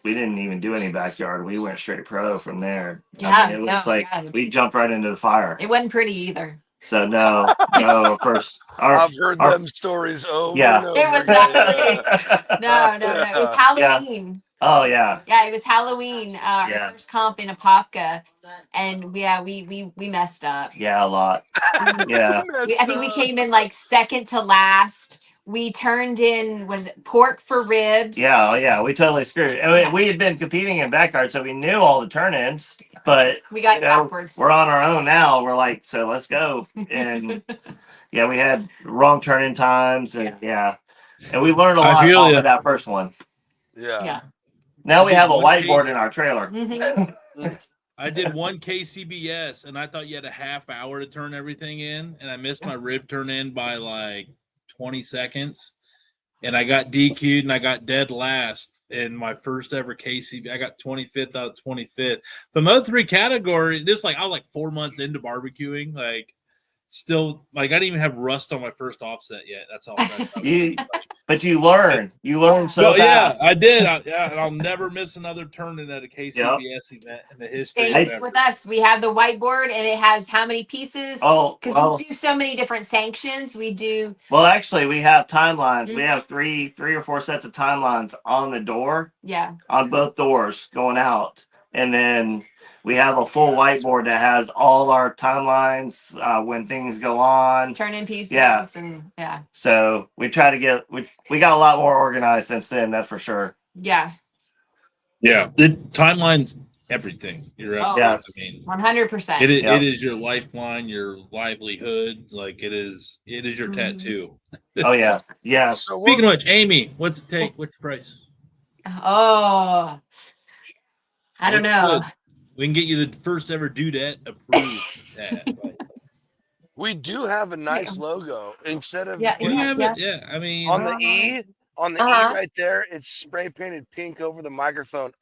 We didn't even do any backyard. We went straight pro from there. Yeah, it was we jumped right into the fire. It wasn't pretty either. So no. I've heard them stories over. And over. It was not pretty. No. It was Halloween. Yeah. Oh yeah. Yeah, it was Halloween. Our first comp in Apopka, and we messed up. Yeah, a lot. Yeah. I think we came in like second to last. We turned in pork for ribs. Yeah, yeah. We totally screwed it. I mean, we had been competing in backyard, so we knew all the turn-ins, but we got backwards. We're on our own now. We're like, so let's go. And we had wrong turn-in times, and and we learned a lot off of that first one. Yeah. Now we have a whiteboard in our trailer. Mm-hmm. I did one KCBS, and I thought you had a half hour to turn everything in, and I missed my rib turn in by like 20 seconds, and I got DQ'd, and I got dead last in my first ever KCB. I got 25th out of 25th. But my other three categories, I was like 4 months into barbecuing, like still, like I didn't even have rust on my first offset yet. That's all. But you learn so fast. Yeah, I did. And I'll never miss another turn-in at a KCBS event in the history. With us, we have the whiteboard, and it has how many pieces. Because we do so many different sanctions. We do. Well, actually, we have timelines. Mm-hmm. We have three or four sets of timelines on the door. Yeah. On both doors going out, and then we have a full whiteboard that has all our timelines when things go on. Turn in pieces. Yeah. And So we try to get we got a lot more organized since then. That's for sure. Yeah. Yeah. The timeline's everything. You're absolutely. 100%. It is your lifeline, your livelihood. Like it is your tattoo. Oh yeah. Yeah. So speaking of which, Amy, what's it take? What's the price? Oh, I don't know. Good? We can get you the first ever D.A.D approved. We do have a nice logo instead of I mean on the E right there, it's spray painted pink over the microphone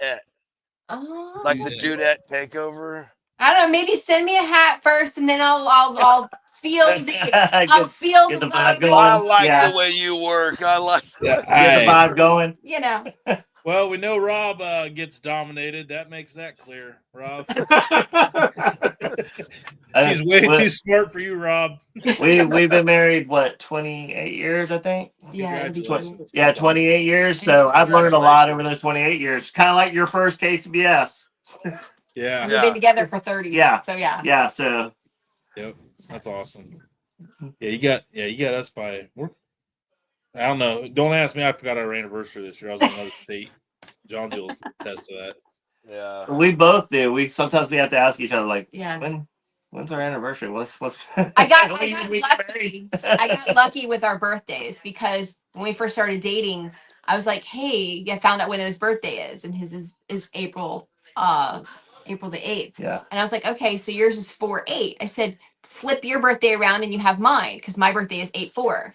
like the D.A.D takeover. I don't know. Maybe send me a hat first, and then I'll feel the get the vibe going. I like the way you work. I like get the vibe going. You know. Well, we know Rob gets dominated. That makes that clear, Rob. He's way too smart for you, Rob. We've been married 28 years, I think. Yeah, 28 years. So I've learned a lot over those 28 years. Kind of like your first KCBS. Yeah, we've been together for 30. Yeah. So yeah. Yeah. So. Yep, that's awesome. Yeah, you got us by. I don't know. Don't ask me. I forgot our anniversary this year. I was in another state. John's will attest to that. Yeah, we both do. We sometimes have to ask each other, like, when's our anniversary? What's? I got lucky. I got lucky with our birthdays because when we first started dating, I was like, hey, I found out when his birthday is, and his is April the 8th. Yeah. And I was like, okay, so yours is 4/8. I said, flip your birthday around and you have mine because my birthday is 8/4.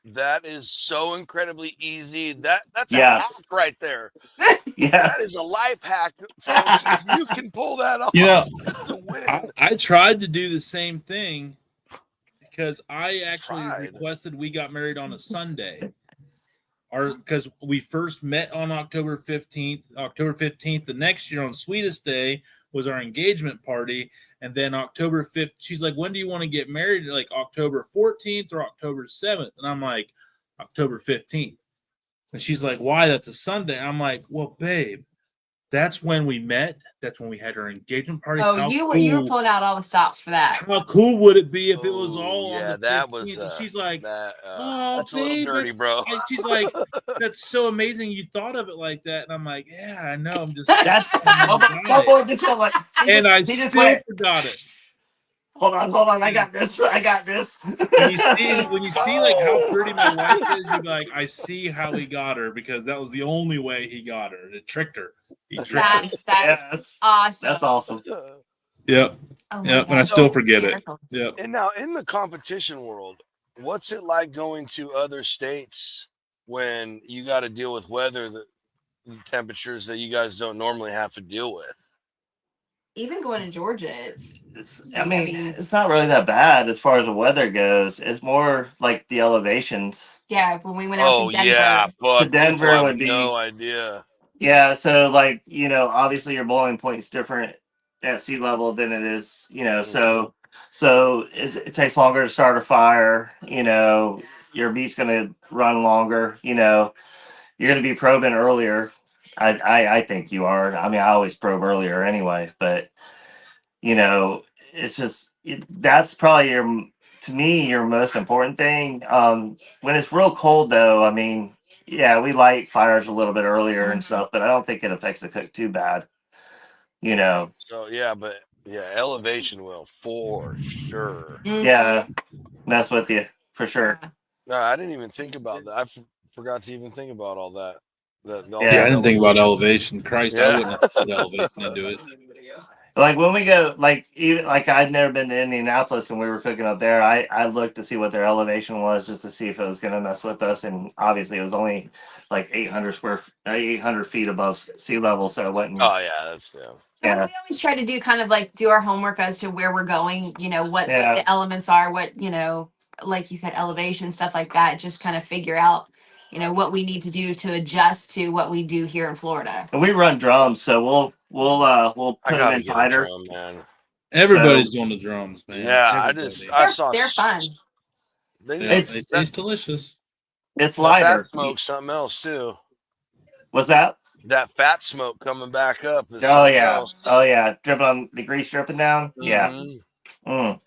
That is so incredibly easy. That's a hack right there. Yeah, that is a life hack, folks. If you can pull that off, that's a win. I tried to do the same thing because I actually requested we got married on a Sunday. Because we first met on October 15th. October 15th, the next year on Sweetest Day was our engagement party. And then October 5th, she's like, when do you want to get married? Like October 14th or October 7th? And I'm like, October 15th. And she's like, why? That's a Sunday. I'm like, well, babe, that's when we met. That's when we had our engagement party. Oh, you were pulling out all the stops for that. How cool would it be if it was all on the 15th? That was. And she's like, that's babe, a little dirty, bro. She's like, that's so amazing you thought of it like that. And I'm like, yeah, I know. I'm just. And I still forgot it. Hold on. I got this. When you see like how pretty my wife is, you're like, I see how he got her because that was the only way he got her. It tricked her. He tricked her. That's awesome. That's awesome. Yep. Oh my Yep. And I God, still that's forget it. hysterical. Yep. And now in the competition world, what's it like going to other states when you got to deal with weather, the temperatures that you guys don't normally have to deal with? Even going to Georgia, I mean, it's not really that bad as far as the weather goes. It's more like the elevations. yeah, when we went out Oh to Denver. yeah, To but people Denver have would be no idea. Yeah, so like, obviously your boiling point's different at sea level than it is, Mhm. so it takes longer to start a fire, your meat's gonna run longer, you're gonna be probing earlier. I think you are. I mean, I always probe earlier anyway, but it's just that's probably to me your most important thing. When it's real cold though, I mean, yeah, we light fires a little bit earlier and stuff, but I don't think it affects the cook too bad. So yeah, but yeah, elevation will for sure. Yeah, mess with you for sure. No, I didn't even think about that. Forgot to even think about all that. All Yeah, Yeah. I that didn't think about elevation. elevation. Christ, I Yeah. wouldn't have put elevation into it. Like when we go, like even like I'd never been to Indianapolis when we were cooking up there. I looked to see what their elevation was just to see if it was going to mess with us, and obviously it was only like 800 feet above sea level, so it wasn't. Oh yeah, that's yeah. And we always try to do kind of like do our homework as to where we're going, what the elements are, what, like you said, elevation, stuff like that, just kind of figure out, what we need to do to adjust to what we do here in Florida. And we run drums, so we'll I put them gotta in get a tighter. drum, man. Everybody's doing the drums, man. Yeah, Everybody. I saw They're fun. Yeah, they It's taste delicious. It's that fat lighter. smoke, something else too. What's that? That fat smoke coming back up is Oh something yeah, else. oh yeah, dripping on the grease dripping down. Yeah, Mhm.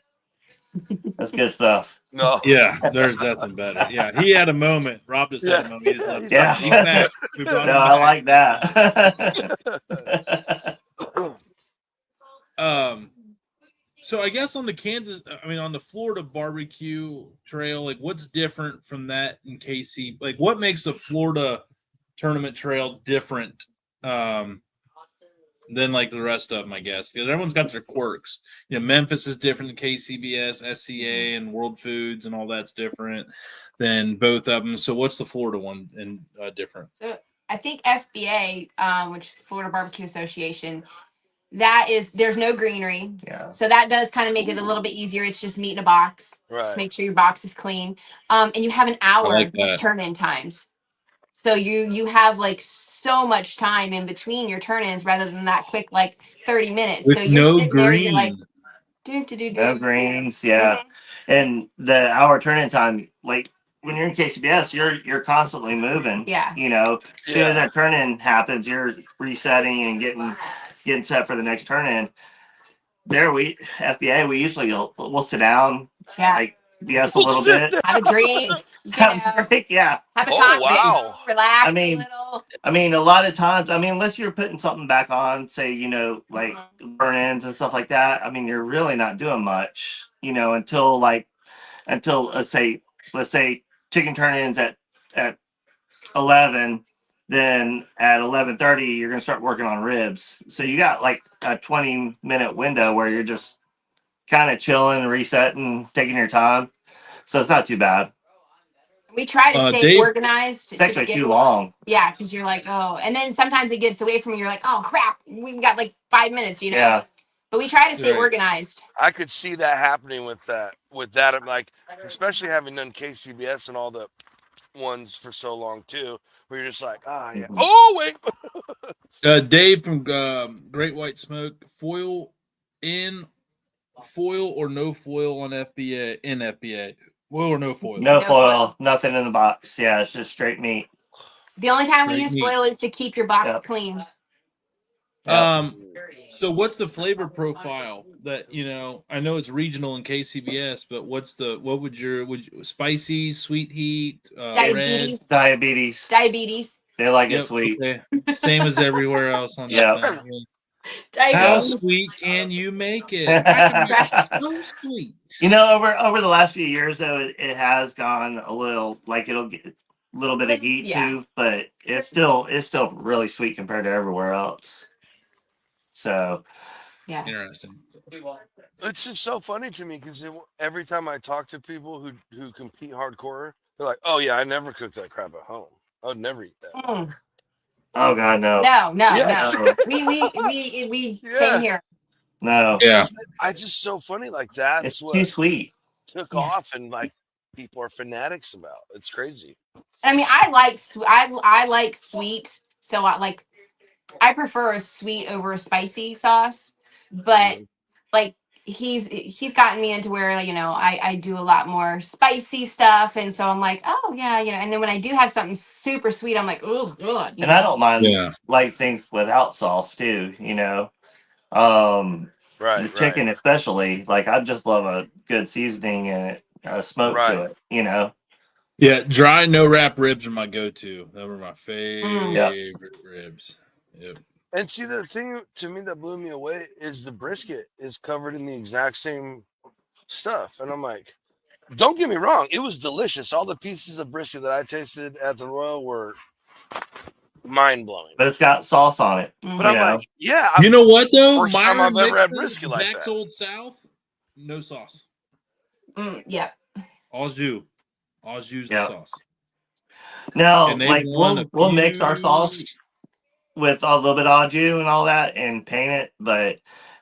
that's good stuff. No. Yeah, there's nothing better. Yeah, he had a moment. Rob just had a Yeah. moment. He just let him He's say, like, it. He's back. We No, brought him I back. like that. So I guess on the on the Florida barbecue trail, like what's different from that in KC? Like what makes the Florida tournament trail different than like the rest of them, I guess? Because everyone's got their quirks. Memphis is different than KCBS, SCA, and World Foods, and all that's different than both of them. So what's the Florida one and different? I think FBA, which is the Florida Barbecue Association, there's no greenery. Yeah. So that does kind of make it a little bit easier. It's just meat in a box. Right. Just make sure your box is clean. And you have an hour turn-in times. So you have like so much time in between your turn-ins rather than that quick like 30 minutes. With so you're no sitting there, you're like, green. No greens, yeah. And the hour turn-in time, like when you're in KCBS, you're constantly moving. Yeah. As soon as that turn-in happens, you're resetting and getting set for the next turn-in. There FBA, we usually we'll sit down, like BS a little bit, have a drink, have a break, yeah. Have a cocktail, relax I mean, a little. I mean, a lot of times, unless you're putting something back on, say, like burn-ins and stuff like that. I mean, you're really not doing much, until let's say chicken turn-ins at 11, then at 11:30 you're gonna start working on ribs. So you got like a 20-minute window where you're just kind of chilling, resetting, taking your time. So it's not too bad. We try to stay organized. It's actually too long. Yeah, because you're like, oh, and then sometimes it gets away from you. You're like, oh crap, we've got like 5 minutes, Yeah. But we try to stay organized. I could see that happening with that. I'm like, especially having done KCBS and all the ones for so long too, where you're just like, yeah. Oh wait. Dave from Great White Smoke, foil or no foil on FBA in FBA. Foil or no foil? No foil, nothing in the box. Yeah, it's just straight meat. The only time we use foil is to keep your box clean. So what's the flavor profile that I know it's regional in KCBS, but what would you spicy, sweet heat, diabetes. Diabetes. They like it sweet. Okay. Same as everywhere else on that. How sweet can you make it? I can make it so sweet. Over the last few years though, it has gone a little, like it'll get a little bit of heat too, but it's still really sweet compared to everywhere else. So Yeah. Interesting. It's just so funny to me because every time I talk to people who compete hardcore, they're like, "Oh yeah, I never cook that crap at home. I would never eat that." Mm. Oh God, no. No. Yes. No. We same Yeah. here. No. Yeah. I just so funny. Like that's It's what too sweet. took Yeah. off, and like people are fanatics about. It's crazy. I mean, I like I like sweet, so I prefer a sweet over a spicy sauce, but Mhm. like he's gotten me into where I do a lot more spicy stuff, and so I'm like, oh yeah, and then when I do have something super sweet, I'm like, oh god, And I don't mind Yeah. like things without sauce too, the Right. chicken especially, like I just love a good seasoning and a smoke Right. to it. Yeah. Dry no wrap ribs are my go-to. Those are my Yeah. favorite ribs. Yep. And see, the thing to me that blew me away is the brisket is covered in the exact same stuff, and I'm like, don't get me wrong, it was delicious. All the pieces of brisket that I tasted at the Royal were mind blowing. But it's got sauce on it. But I'm like, yeah, You know what though? first time Myron I've ever had Mixon, brisket like Jack's that. Old South, no sauce. Yeah. Au jus. Au jus the Yeah. sauce. Now, And they like won a we'll mix our few. sauce with a little bit of au jus and all that and paint it, but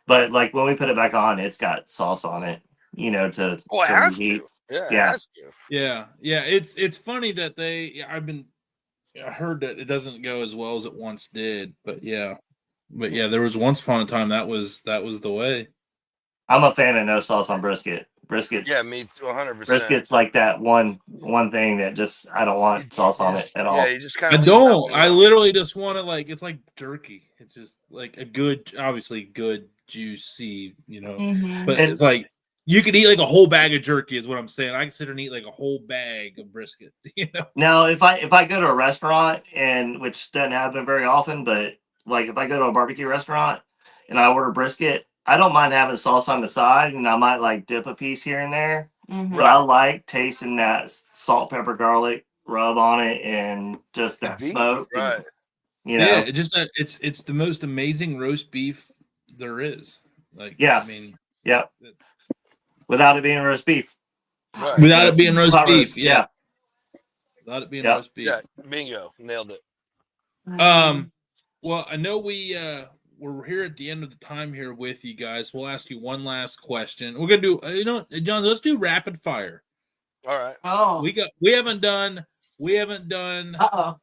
like when we put it back on, it's got sauce on it, to Oh, it has to. reheat. Yeah, it Yeah. has to. Yeah. It's funny that I heard that it doesn't go as well as it once did, but yeah, there was once upon a time that was the way. I'm a fan of no sauce on brisket. Brisket's Yeah, me too, 100%. brisket's like that one thing that just I don't want sauce on it at all. Yeah, you just kind I of leave that don't. one I alone. literally just want to it's like jerky. It's just like a good, obviously good, juicy, Mhm. But And- it's like you could eat like a whole bag of jerky, is what I'm saying. I consider and eat like a whole bag of brisket. Now, if I go to a restaurant which doesn't happen very often, but like if I go to a barbecue restaurant and I order brisket, I don't mind having sauce on the side, and I might like dip a piece here and there. Mhm. But I like tasting that salt, pepper, garlic rub on it, and just that Beef, smoke. right? Yeah, it's the most amazing roast beef there is. Like, Yes. I mean, yep. Without it being roast beef. Right. Without it being roast Pot beef, roast, yeah. Without it being Yep. roast beef. Yeah, bingo, nailed it. Well, I know we're here at the end of the time here with you guys. We'll ask you one last question. We're gonna do, John. Let's do rapid fire. All right. Oh. We haven't done Uh-oh.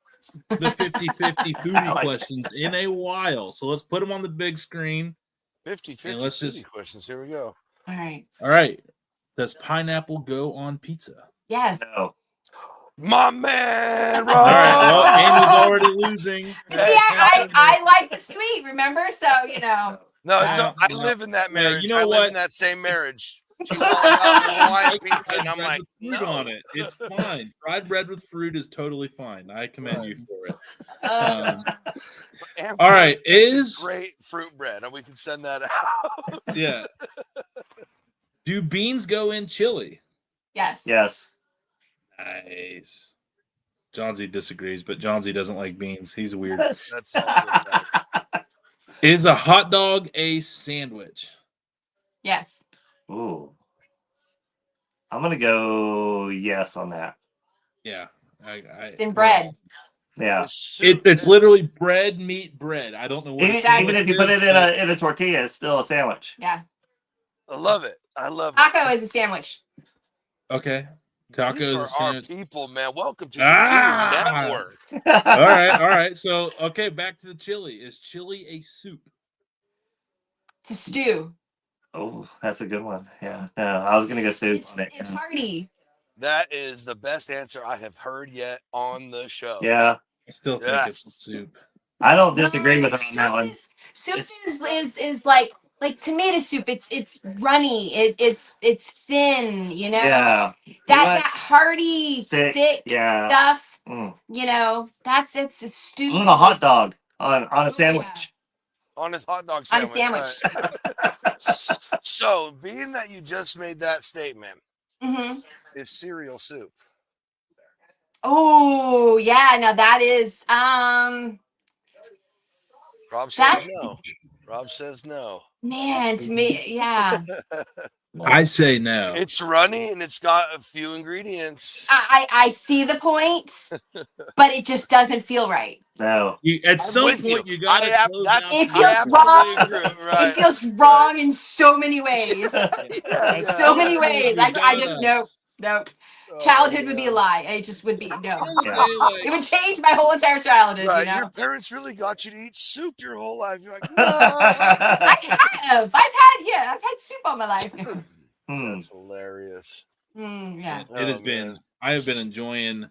the 50-50 foodie I like questions in a while. So let's put them on the big screen. 50-50 let's foodie just- questions. Here we go. All right. Does pineapple go on pizza? Yes. No. My man, All right. Well, Oh. Amy's already losing. But see, I like the sweet, remember? So, No, it's Yeah, I live in that marriage. you know I live what? in that same marriage. She's all about the Hawaiian Like pizza, fried and I'm bread like, with fruit no. on it. It's fine. Fried bread with fruit is totally fine. I commend you for it. And All right, it's great fruit bread, and we can send that out. Yeah. Do beans go in chili? Yes. Yes. Nice. Johnsy disagrees, but Johnsy doesn't like beans. He's weird. That's also fact. Is a hot dog a sandwich? Yes. Ooh. I'm gonna go yes on that. Yeah. It's in bread. Yeah. It's literally bread, meat, bread. I don't know what Even if you put it in a tortilla, it's still a sandwich. Yeah. I love it. I love it. Taco is a sandwich. Okay. Taco These is are a sandwich. our people, man. Welcome to the Team Network. All right. So, okay, back to the chili. Is chili a soup? It's a stew. Oh, that's a good one. Yeah. No, I was gonna go soup on it. It's hearty. That is the best answer I have heard yet on the show. Yeah. I still think it's a soup. I don't disagree with her on that one. Soup is like tomato soup. It's runny. It's thin. Yeah. That hearty thick yeah. stuff. Mm. It's a stew. I'm on a hot dog on a sandwich. Yeah. On his hot dog sandwich. On a sandwich. Right. So, being that you just made that statement, is cereal soup? Oh yeah, no, that is Rob says no. Rob says no. Man, to me, yeah. I say no. It's runny and it's got a few ingredients. I see the point, but it just doesn't feel right. No. At some point, you got to close out. It the feels absolutely wrong. agree. Right. It feels wrong in so many ways. Yeah. So many ways. I just gotta- nope. Oh, Childhood would be a man. lie. It just would be no. Yeah. It would change my whole entire childhood. Right. You know. Your parents really got you to eat soup your whole life. You're like, no. I have. I've had soup all my life. That's hilarious. Yeah. It has been. I have been enjoying.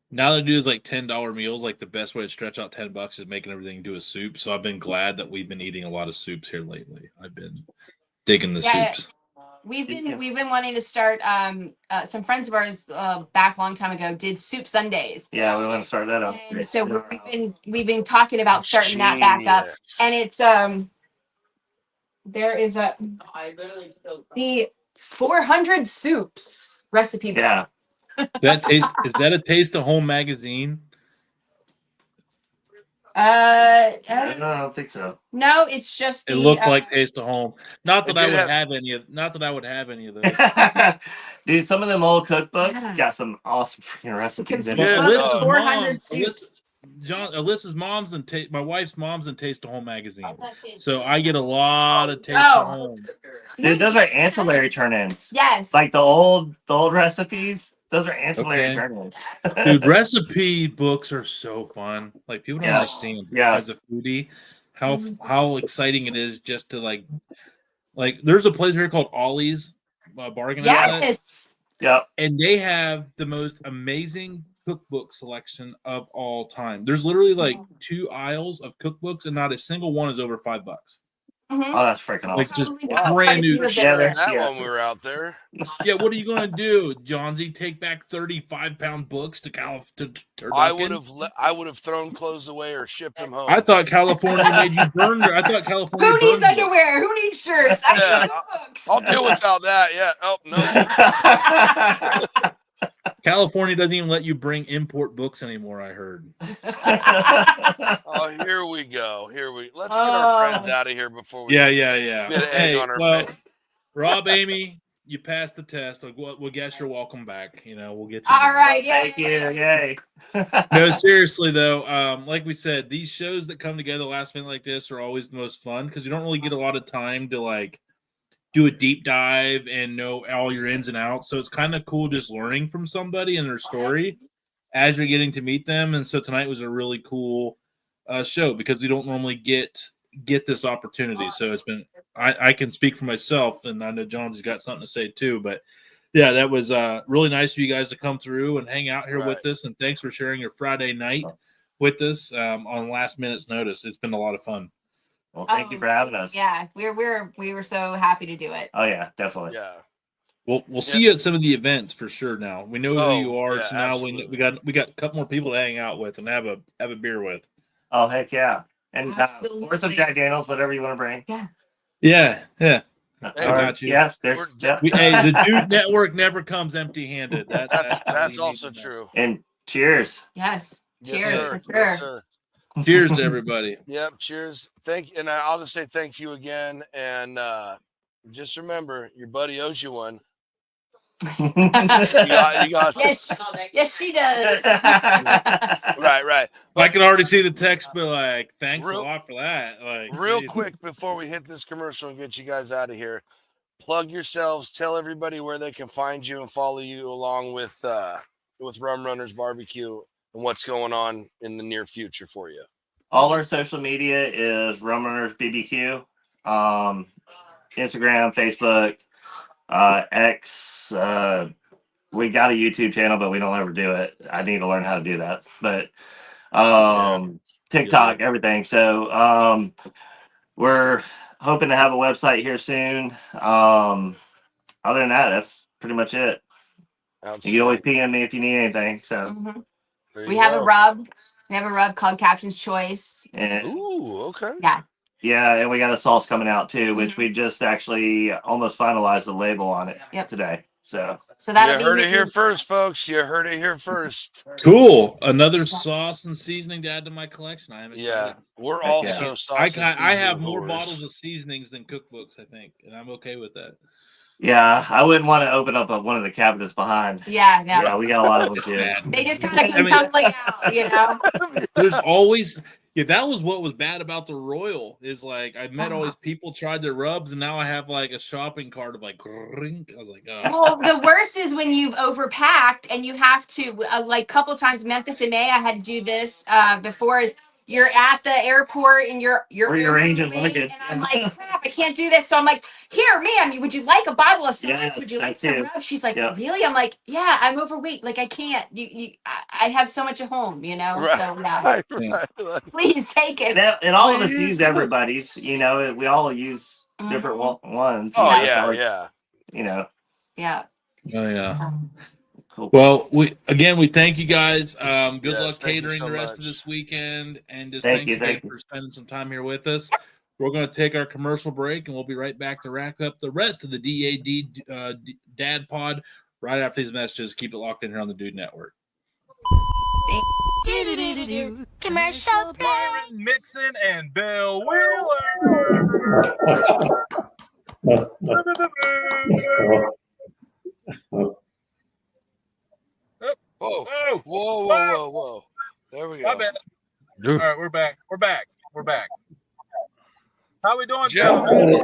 Now that I do is like $10 meals. Like the best way to stretch out $10 is making everything do a soup. So I've been glad that we've been eating a lot of soups here lately. I've been digging the soups. We've been wanting to start. Some friends of ours back a long time ago did soup Sundays. Yeah, we want to start that up. And so we've been talking about starting that back up. And it's there is the 400 soups recipe book. Yeah. Is that a Taste of Home magazine? I don't think so. No, it's just it looked like Taste of Home. Not that I would have any of those. Dude, some of them old cookbooks got some awesome freaking recipes in it. Alyssa's 400 soups. Alyssa's mom's and my wife's mom's in Taste of Home magazine, so I get a lot of Taste of Home. Dude, those are ancillary turn-ins. Yes, like the old recipes. Those are ancillary turn-ins. Dude, recipe books are so fun. Like people don't understand as a foodie how exciting it is just to like there's a place here called Ollie's Bargain Outlet. Yep. And they have the most amazing cookbook selection of all time. There's literally like 2 aisles of cookbooks, and not a single one is over $5. Oh, that's freaking awesome! Like just brand new. That when we were out there. Yeah, what are you gonna do, Johnsy? Take back 35-pound books to Turducken? I would have thrown clothes away or shipped them home. I thought California made you burn. I thought California. Who needs underwear? Who needs shirts? I'll deal without that. Yeah. Oh no. California doesn't even let you bring import books anymore, I heard. Oh, here we go. Let's get our friends out of here before we Yeah. get an egg on our face. Rob, Amy, you passed the test. We'll guess you're welcome back. We'll get you. All right, thank you. Yay. No, seriously though, like we said, these shows that come together last minute like this are always the most fun because you don't really get a lot of time to like do a deep dive and know all your ins and outs. So it's kind of cool just learning from somebody and their story as you're getting to meet them. And so tonight was a really cool show because we don't normally get this opportunity. So it's been, I can speak for myself, and I know John's got something to say too, but yeah, that was really nice for you guys to come through and hang out here with us. And thanks for sharing your Friday night with us on last minute's notice. It's been a lot of fun. Well, thank you for having us. Yeah, we were so happy to do it. Oh yeah, definitely. Yeah. We'll see you at some of the events for sure. Now we know who you are, so now we got a couple more people to hang out with and have a beer with. Oh heck yeah! And or some Jack Daniels, whatever you want to bring. Yeah. I got you. Yeah, hey, the Dude Network never comes empty-handed. That's also true. And cheers. Yes. Cheers. Yes, sir. For sure. Yes, sir. Cheers to everybody. Yep. Cheers. Thank you. And I'll just say thank you again. And just remember, your buddy owes you one. You got yes, she does. Right. I can already see the text, but like, thanks a lot for that. Like, real quick before we hit this commercial and get you guys out of here, plug yourselves. Tell everybody where they can find you and follow you along with Rum Runners Barbecue and what's going on in the near future for you. All our social media is Rum Runners BBQ, Instagram, Facebook, X. We got a YouTube channel, but we don't ever do it. I need to learn how to do that. But TikTok, everything. So we're hoping to have a website here soon. Other than that, that's pretty much it. You can always PM me if you need anything. So we have a rub. We have a rub called Captain's Choice. Ooh, okay. Yeah, and we got a sauce coming out too, which we just actually almost finalized the label on it today. So that'll You heard be it here first, folks. You heard it here first. Cool. Another sauce and seasoning to add to my collection. I am excited. Yeah, we're Heck also yeah. sauce. I have more bottles of seasonings than cookbooks, I think, and I'm okay with that. Yeah, I wouldn't want to open up one of the cabinets behind. Yeah, no. Yeah, we got a lot of them too. They just gotta come tumbling out, you know. There's always that was what was bad about the Royal is like I met all these people tried their rubs and now I have like a shopping cart of like I was like, Well, the worst is when you've overpacked and you have to like a couple times Memphis in May I had to do this before is you're at the airport and you're rearranging luggage. And I'm like, crap, I can't do this. So I'm like, here, ma'am, would you like a bottle of sauce? Yes, Would you like that some too. rubs? She's like, Yep. really? I'm like, yeah, I'm overweight. Like I can't. I have so much at home, you know. Right. So yeah. Please take it. And all of us use everybody's. You know, we all use different ones. Oh you know, yeah, so like, yeah. You know. Yeah. Oh yeah. Cool. Well, we thank you guys. Good Yes, luck thank you catering so the rest much. of this weekend, and just Thank thanks you, again for spending some time here with us. We're going to take our commercial break, and we'll be right back to wrap up the rest of the D.A.D. Dad Pod right after these messages. Keep it locked in here on the Dude Network. Commercial break. Byron Mixon and Bill Wheeler. Whoa, Oh, whoa, whoa, whoa, whoa. There we my go. bad. All right, we're back. We're back. How we doing, Jeff? gentlemen?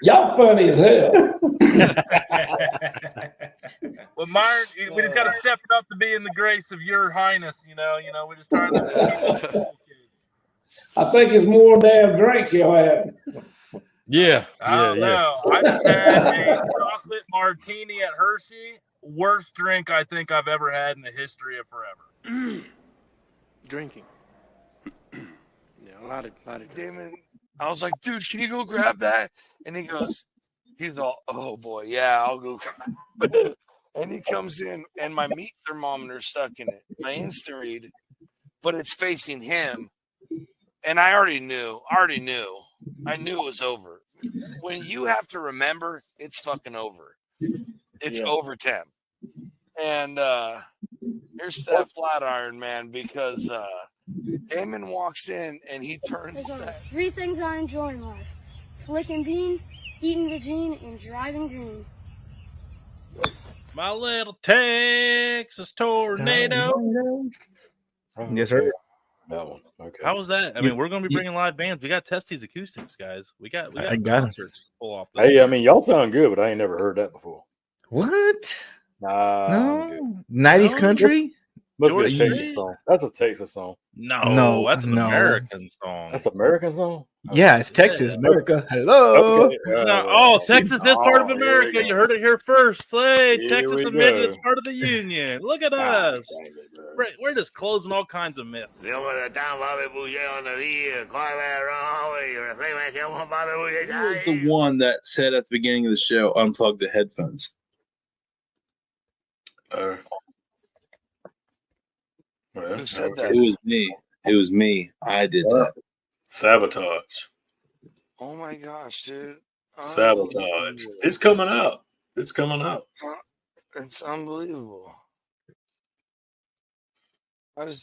Y'all funny as hell. Well, Myron, we just got to step it up to be in the grace of your highness. You know, we're just trying to. I think it's more damn drinks y'all have. Yeah. I don't know. I just had a chocolate martini at Hershey. Worst drink I think I've ever had in the history of forever. Drinking. Yeah, a lot of Damon, I was like, dude, can you go grab that? And he goes, he's all, oh boy, yeah, I'll go grab it. And he comes in, and my meat thermometer's stuck in it, my instant read, but it's facing him. And I already knew. I knew it was over. When you have to remember, it's fucking over. It's over 10. And here's that flat iron, man, because Damon walks in and he turns that. 3 things I enjoy in life: flicking bean, eating Regine, and driving green. My little Texas tornado. Yes, sir. That one. Okay. How was that? I mean, we're going to be bringing live bands. We got to test these acoustics, guys. We got concerts to pull off. Hey, I mean, y'all sound good, but I ain't never heard that before. What? Nah. No. 90s country? Must be a Texas song. That's a Texas song. No, that's an American song. That's an American song? Yeah, it's Texas, America. Hello. Okay. Texas is part of America. You heard it here first. Hey, Here Texas we admitted go. it's part of the Union. Look at us. We're just closing all kinds of myths. Who was the one that said at the beginning of the show, unplug the headphones? Who said that? It was me. It was me. I did that. Sabotage. Oh my gosh, dude. Sabotage. It's coming up. It's coming up. It's unbelievable. I'm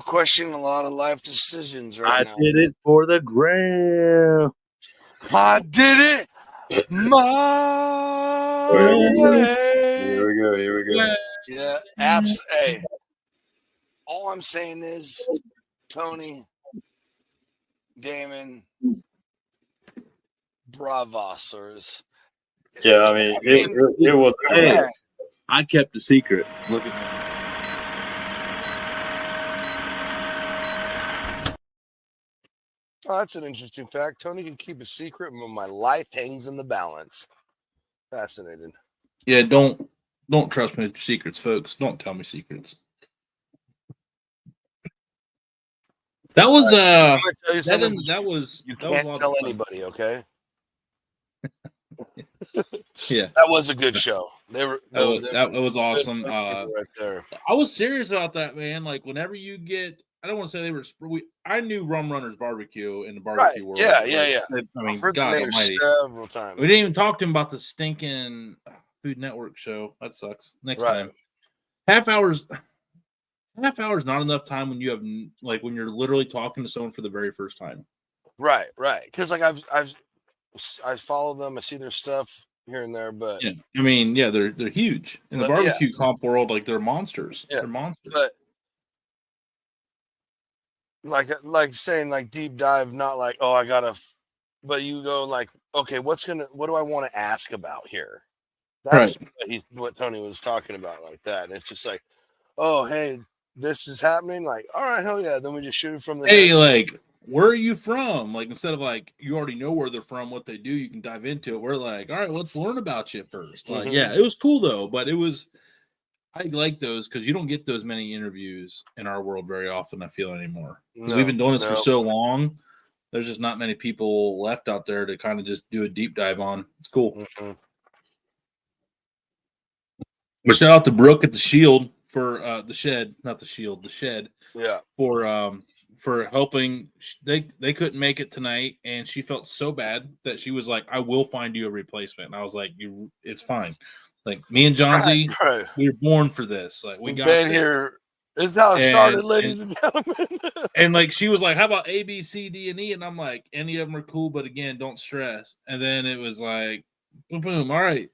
questioning a lot of life decisions right now. I did it for the gram. I did it my way. Here we go. Yeah, hey. All I'm saying is, Tony, Damon, bravasters. Yeah, I mean, it was. Hey, I kept a secret. Look at me. Oh, that's an interesting fact. Tony can keep a secret, but my life hangs in the balance. Fascinating. Yeah, don't trust me with your secrets, folks. Don't tell me secrets. That was I'm gonna tell you something, that was you that was a can't lot of tell fun. anybody, okay? Yeah, that was a good show. That was awesome. right there. I was serious about that, man. Like whenever you get I don't want to say they were. I knew Rum Runners Barbecue in the Right. barbecue world. Yeah. I I've mean, heard the God name Almighty. several times. We didn't even talk to him about the stinking Food Network show. That sucks. Next time. Half hour's not enough time when you have when you're literally talking to someone for the very first time. Right. Because like I follow them, I see their stuff here and there, but yeah, I mean, yeah, they're huge in the barbecue comp world. Like they're monsters. Yeah, they're monsters. But like saying like deep dive, not like I gotta, but you go like, okay, what do I want to ask about here? That's what Tony was talking about, like that. And it's just like, oh, hey, this is happening. Like, all right, hell yeah. Then we just shoot it from the Hey, hip. like, where are you from? Like, instead of like, you already know where they're from, what they do, you can dive into it. We're like, all right, let's learn about you first. Like, yeah, it was cool though, but I like those because you don't get those many interviews in our world very often, I feel, anymore. Because we've been doing this for so long. There's just not many people left out there to kind of just do a deep dive on. It's cool. But shout out to Brooke at the Shield for the Shed, not the Shield, the Shed. Yeah. For helping. They couldn't make it tonight, and she felt so bad that she was like, "I will find you a replacement." And I was like, it's fine. Like me and John Z, we were born for this. Like we've been here. This is how it started, ladies and gentlemen. And like she was like, "How about A, B, C, D, and E?" And I'm like, "Any of them are cool, but again, don't stress." And then it was like, boom, boom. All right,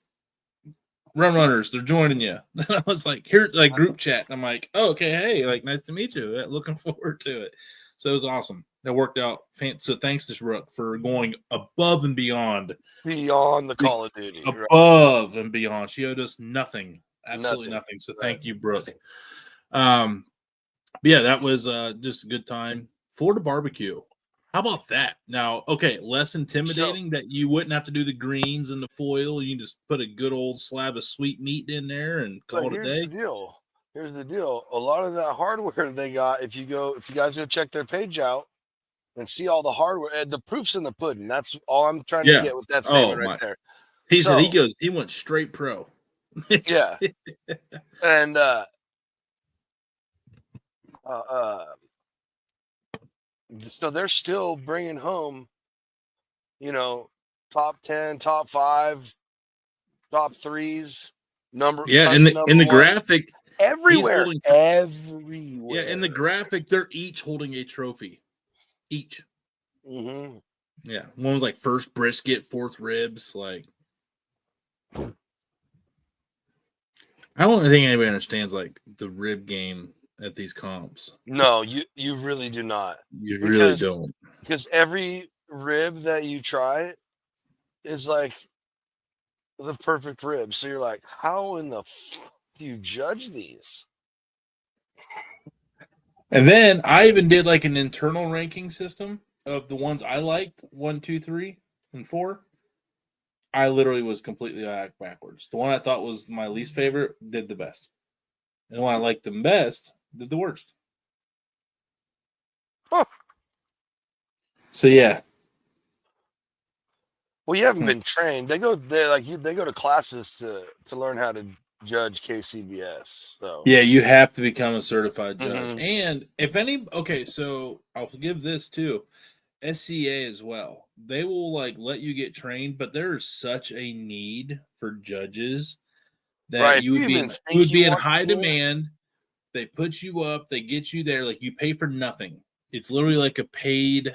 Rum Runners, they're joining you. And I was like, here, like group chat. And I'm like, oh, okay, hey, like nice to meet you. Looking forward to it. So it was awesome. That worked out. So thanks to Brooke for going above and beyond. Beyond the Call of Duty. Above and beyond. She owed us nothing. Absolutely nothing. So thank you, Brooke. Yeah, that was just a good time. Florida barbecue. How about that? Now, okay, less intimidating that you wouldn't have to do the greens and the foil. You can just put a good old slab of sweet meat in there and call it a day. Here's the deal. A lot of that hardware they got, if you guys go check their page out and see all the hardware, the proof's in the pudding. That's all I'm trying to get with that statement right there. He said he went straight pro. Yeah. And so they're still bringing home, top 10, top 5, top 3s, in the graphic everywhere. Yeah, in the graphic, they're each holding a trophy. Each. Mm-hmm. Yeah, one was like first brisket, fourth ribs. Like, I don't think anybody understands like the rib game at these comps. No, you really do not. You really don't. Because every rib that you try is like the perfect rib. So you're like, how in the do you judge these? And then I even did like an internal ranking system of the ones I liked, 1, 2, 3, and 4. I literally was completely backwards. The one I thought was my least favorite did the best. And the one I liked the best did the worst. Huh. So yeah. Well, you haven't been trained. They go to classes to learn how to judge KCBS. So yeah, you have to become a certified judge. And so I'll give this too. SCA as well. They will like let you get trained, but there is such a need for judges that you would be in high demand. They put you up, they get you there, like you pay for nothing. It's literally like a paid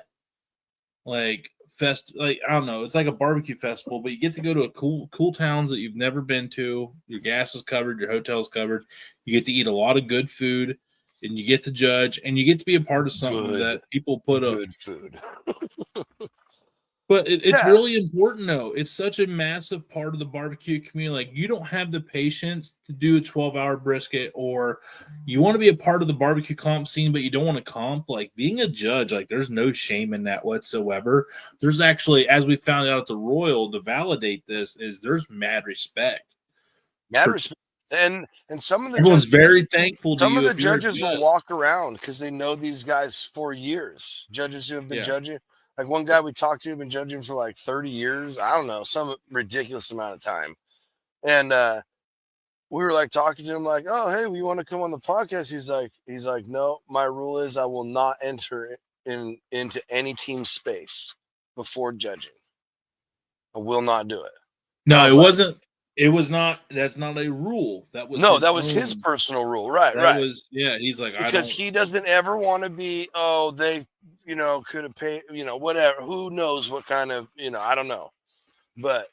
I don't know, it's like a barbecue festival, but you get to go to a cool towns that you've never been to. Your gas is covered, your hotel's covered. You get to eat a lot of good food, and you get to judge, and you get to be a part of something that people put up. Good food. But it's really important, though. It's such a massive part of the barbecue community. Like, you don't have the patience to do a 12-hour brisket, or you want to be a part of the barbecue comp scene, but you don't want to comp. Like, being a judge, like, there's no shame in that whatsoever. There's actually, as we found out at the Royal, to validate this, there's mad respect. Respect. And some of the everyone's very thankful to you. Some of the judges will walk around because they know these guys for years. Judges who have been judging. Like one guy we talked to, been judging for like 30 years. I don't know, some ridiculous amount of time. And we were like talking to him like, oh, hey, we want to come on the podcast. He's like, no, my rule is I will not enter into any team space before judging. I will not do it. No, it wasn't. It was not. That's not a rule. That was that was his personal rule, right? That was He's like, because he doesn't ever want to be. Oh, they, could have paid. Whatever. Who knows what kind of. I don't know, but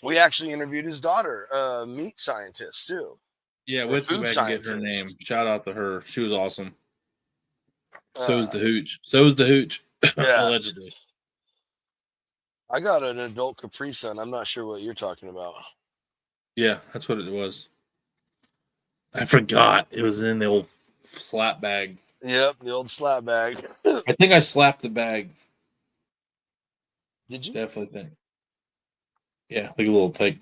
we actually interviewed his daughter, meat scientist too. Yeah, with food scientist. Get her name. Shout out to her. She was awesome. So was the hooch. Yeah. Allegedly. I got an adult Capri Sun. I'm not sure what you're talking about. Yeah, that's what it was. I forgot. It was in the old slap bag. Yep, the old slap bag. I think I slapped the bag. Did you? Definitely think. Yeah, like a little take.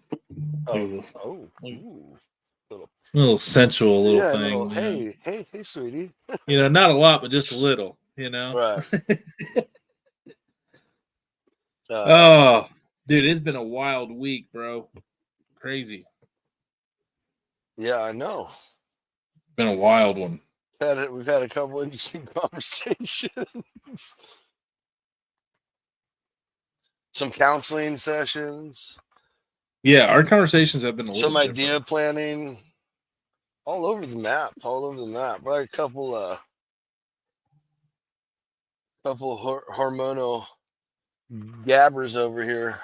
Little sensual little thing. Hey, sweetie. Not a lot, but just a little. Right. Oh, dude, it's been a wild week, bro. Crazy. Yeah, I know. Been a wild one. We've had a couple interesting conversations. Some counseling sessions. Yeah, our conversations have been some idea planning. All over the map. Like a couple hormonal gabbers over here.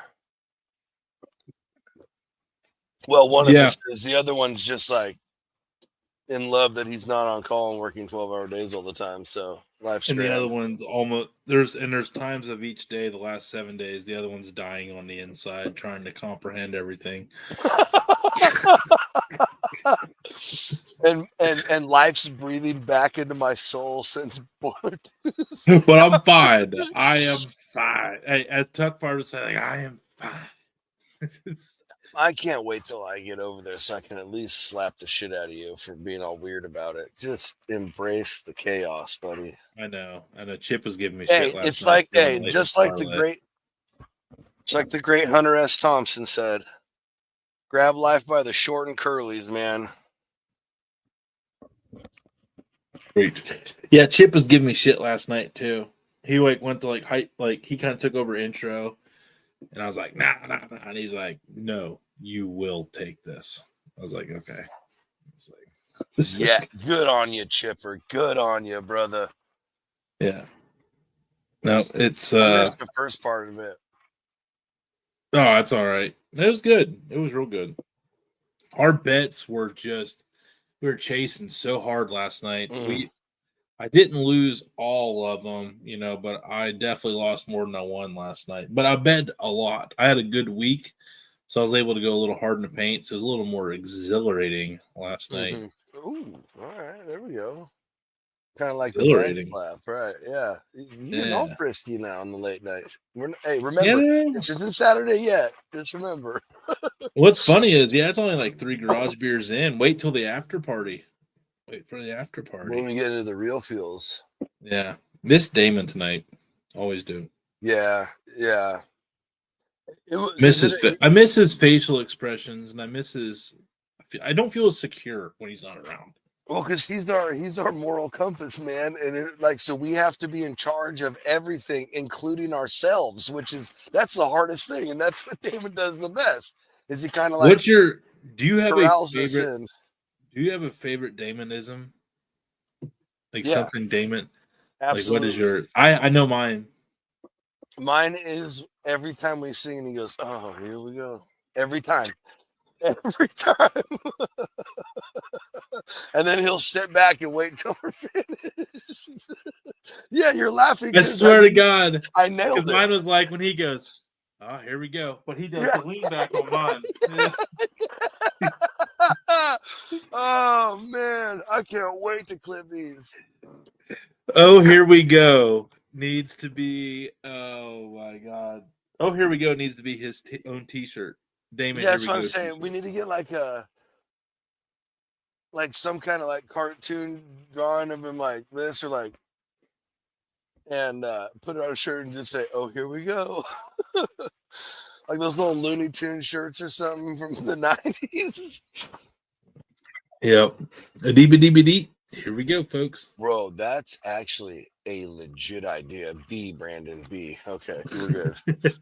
Well, one of us is. The other one's just like in love that he's not on call and working 12-hour days all the time. So life's and grand. The other one's almost there's times of each day, the last 7 days, the other one's dying on the inside, trying to comprehend everything. and life's breathing back into my soul since birth. But I'm fine. I am fine. Hey, as Tuckfire would say, I am fine. I can't wait till I get over there so I can at least slap the shit out of you for being all weird about it. Just embrace the chaos, buddy. I know. Chip was giving me shit last it's night. It's like the great Hunter S. Thompson said, grab life by the short and curlies, man. Great. Yeah, Chip was giving me shit last night too. He went to he kind of took over intro. And I was like, nah. And he's like, no, you will take this. I was like, okay. Yeah, good on you, Chipper. Good on you, brother. Yeah. No, it's I missed the first part of it. Oh, that's all right. It was good. It was real good. Our bets were we were chasing so hard last night. I didn't lose all of them, but I definitely lost more than I won last night. But I bet a lot. I had a good week, so I was able to go a little hard in the paint. So it was a little more exhilarating last night. Ooh, all right, there we go. Kind of like the band flap, right? Yeah, you're getting all frisky now on the late night. Remember, this isn't Saturday yet. Just remember. What's funny is, it's only like 3 garage beers in. Wait till the after party. Wait for the after party. When we get into the real feels. Yeah. Miss Damon tonight. Always do. Yeah. I miss his facial expressions, and I don't feel as secure when he's not around. Well, because he's our moral compass, man. And so we have to be in charge of everything, including ourselves, that's the hardest thing. And that's what Damon does the best. Is he kind of like, do you have a favorite? Do you have a favorite Damonism? Something Damon? Absolutely. What is your... I know mine. Mine is every time we sing and he goes, oh, here we go. Every time. And then he'll sit back and wait till we're finished. Yeah, you're laughing. I swear to God. I nailed it. Mine was like when he goes, oh, here we go. But he does the lean back on mine. Oh man, I can't wait to clip these. Oh, here we go. Needs to be. Oh my God. Oh, here we go. Needs to be his own T-shirt. Damon. Yeah, that's what I'm saying. T-shirt. We need to get some kind of cartoon drawing of him like this or and put it on a shirt and just say, "Oh, here we go." Like those little Looney Tunes shirts or something from the 90s. Yep. A dee. Here we go, folks. Bro, that's actually a legit idea. B, Brandon, B. Okay, we're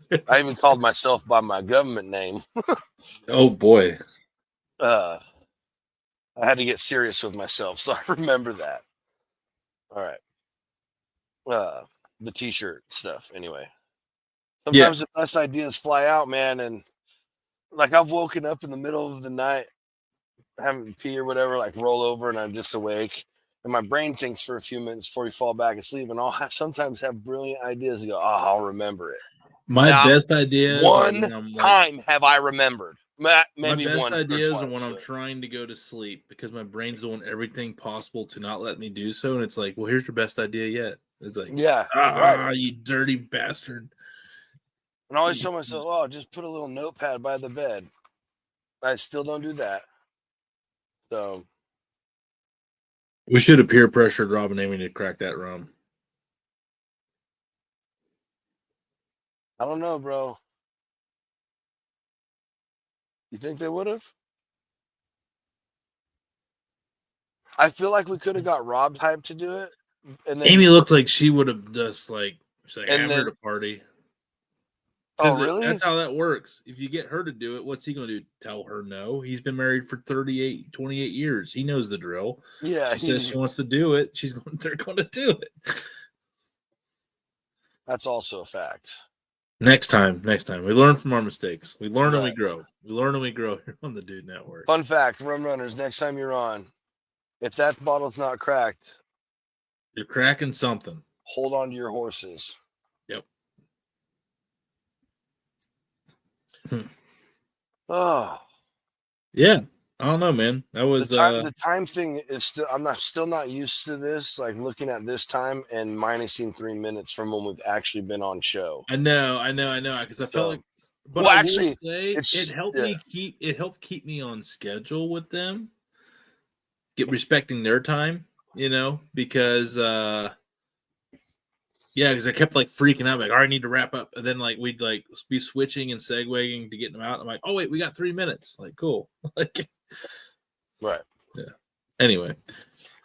good. I even called myself by my government name. Oh boy. I had to get serious with myself, so I remember that. All right. The t-shirt stuff, anyway. Sometimes the best ideas fly out, man, and like I've woken up in the middle of the night having to pee or whatever, like roll over and I'm just awake. And my brain thinks for a few minutes before you fall back asleep, and sometimes have brilliant ideas and go, "Oh, I'll remember it." My best ideas one time have I remembered. Maybe my best one ideas are when I'm trying to go to sleep because my brain's doing everything possible to not let me do so, and it's like, well, here's your best idea yet. It's like, right. You dirty bastard. And I always tell myself, "Oh, just put a little notepad by the bed." I still don't do that. So we should have peer pressured Rob and Amy to crack that rum. I don't know, bro. You think they would have? I feel like we could have got Rob hyped to do it. And then Amy looked like she would have just like, she's like, I'm here to party. Oh, really? That's how that works. If you get her to do it, what's he going to do? Tell her no? He's been married for 28 years. He knows the drill. Yeah. She says she wants to do it. They're going to do it. That's also a fact. Next time. We learn from our mistakes. We learn and we grow. We learn and we grow here on the Dude Network. Fun fact, Rum Runners, next time you're on, if that bottle's not cracked, you're cracking something. Hold on to your horses. Yep. Oh. Yeah. I don't know, man. That was the time thing is still. I'm still not used to this. Like looking at this time and minusing 3 minutes from when we've actually been on show. I know. Because I felt like, but well, I actually, will say it helped me keep me on schedule with them. Respecting their time, because because I kept like freaking out, like, all right, I need to wrap up, and then like we'd like be switching and segueing to getting them out. I'm like, oh wait, we got 3 minutes, like cool, like. Right. Yeah. Anyway.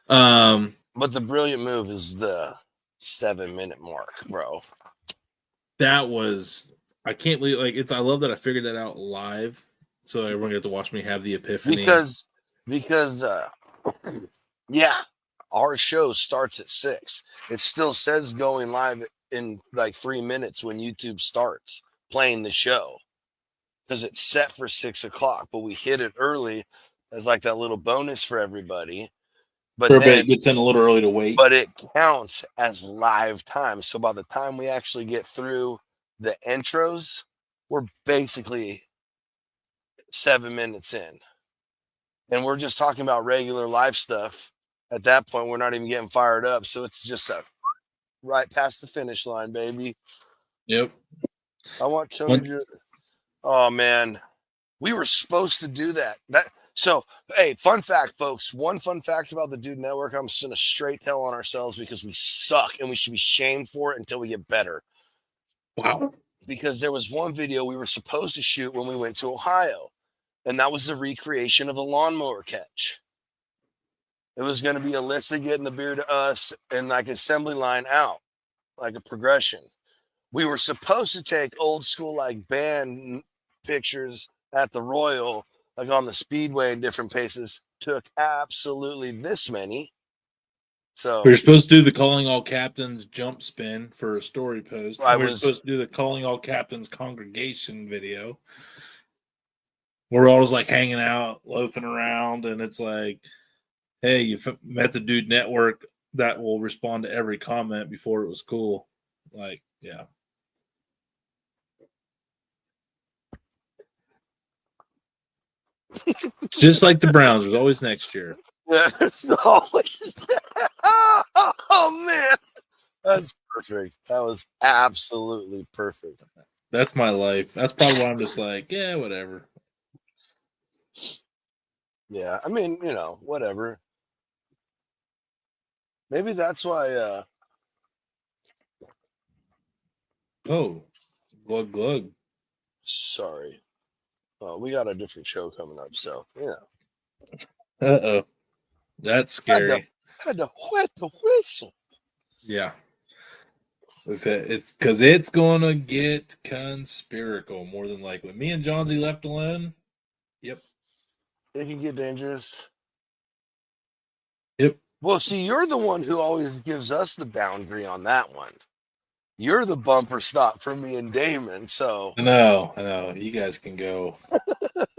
But the brilliant move is the 7-minute mark, bro. That was, I can't believe, like, I love that I figured that out live. So everyone got to watch me have the epiphany. Because yeah, our show starts at 6. It still says going live in like 3 minutes when YouTube starts playing the show. Because it's set for 6 o'clock, but we hit it early as like that little bonus for everybody. But everybody gets in a little early to wait. But it counts as live time. So by the time we actually get through the intros, we're basically 7 minutes in. And we're just talking about regular live stuff. At that point, we're not even getting fired up. So it's just right past the finish line, baby. Yep. I want Tony to... Oh, man. We were supposed to do that. So, hey, fun fact, folks. One fun fact about the Dude Network, I'm just going to straight tell on ourselves because we suck and we should be shamed for it until we get better. Wow. Because there was one video we were supposed to shoot when we went to Ohio, and that was the recreation of the lawnmower catch. It was going to be Alyssa getting the beer to us and like assembly line out, like a progression. We were supposed to take old school like band pictures at the Royal, like on the Speedway in different paces. Took absolutely this many. So we were supposed to do the Calling All Captains jump spin for a story post. We were supposed to do the Calling All Captains congregation video. We're all just like hanging out, loafing around, and it's like, hey, you met the Dude Network that will respond to every comment before it was cool. Like, yeah. Just like the Browns, there's always next year. Yeah, there's always oh man, that's perfect. That was absolutely perfect. That's my life. That's probably why I'm just like, yeah, whatever. Yeah, I mean, whatever. Maybe that's why. Oh, glug. Sorry. We got a different show coming up, so Uh-oh. That's scary. Had to wet the whistle. Yeah. It's because it's going to get conspiracal, more than likely. Me and John Z left alone. Yep. It can get dangerous. Yep. Well, see, you're the one who always gives us the boundary on that one. You're the bumper stop for me and Damon, so. I know. You guys can go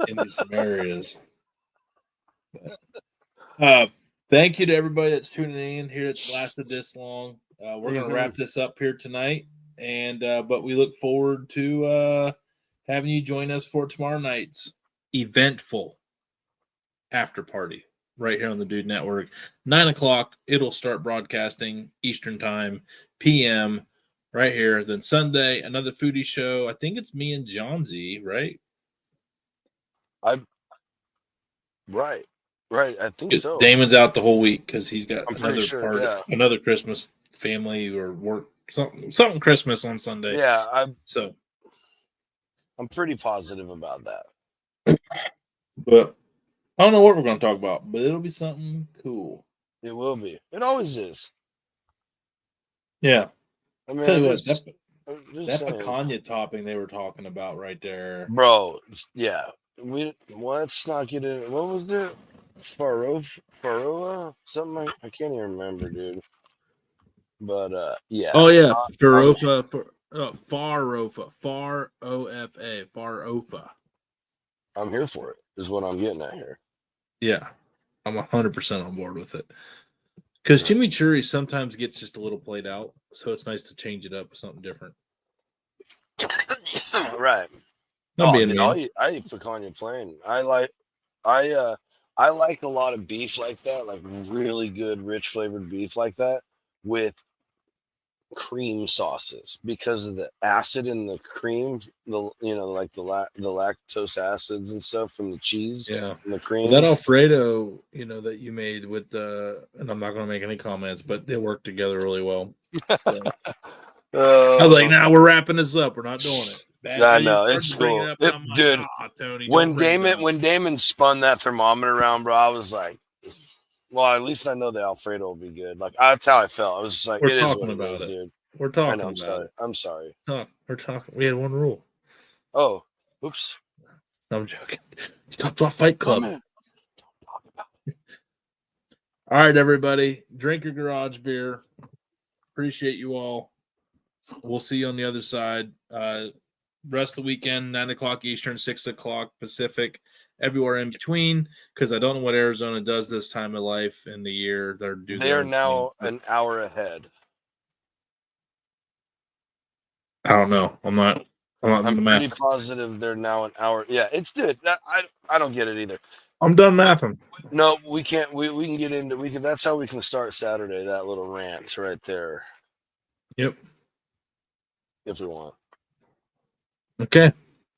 into some areas. Thank you to everybody that's tuning in here. It's lasted this long. We're going to wrap this up here tonight, and but we look forward to having you join us for tomorrow night's eventful after party right here on the Dude Network. 9:00, it'll start broadcasting Eastern Time, PM, right here. Then Sunday, another foodie show. I think it's me and John Z, right? Right. I think so. Damon's out the whole week because he's got another sure, yeah. another Christmas family or work something Christmas on Sunday. Yeah, I'm pretty positive about that. But I don't know what we're going to talk about, but it'll be something cool. It will be. It always is. Yeah. I mean, tell you what, that picanha topping they were talking about right there, bro. Yeah, let's not get in. What was it? Faroa? Something I can't even remember, dude. But yeah. Oh yeah, Farofa. Farofa. I'm here for it. Is what I'm getting at here. Yeah, I'm 100% on board with it. Because chimichurri sometimes gets just a little played out, so it's nice to change it up with something different. Right. I eat picanha plain. I like a lot of beef like that, like really good, rich flavored beef like that with cream sauces because of the acid in the cream, like the lactose acids and stuff from the cheese, and the cream. That Alfredo, that you made with and I'm not going to make any comments, but they work together really well. So. I was like, we're wrapping this up. We're not doing it. I know it's cool, dude. Tony, when Damon spun that thermometer around, bro, I was like, well, at least I know the Alfredo will be good. Like that's how I felt. I was just like, we're talking about it, dude. We're talking about it. I'm sorry. We're talking. We had one rule. Oh, oops. No, I'm joking. You talked about Fight Club. All right, everybody. Drink your garage beer. Appreciate you all. We'll see you on the other side. Rest of the weekend, 9:00 Eastern, 6:00 Pacific, everywhere in between, because I don't know what Arizona does this time of life in the year. They are now an hour ahead. I don't know. I'm pretty positive they're now an hour. Yeah, it's good. I don't get it either. I'm done mathing. No, we can't. We can get into. We can. That's how we can start Saturday. That little rant right there. Yep. If we want. Okay.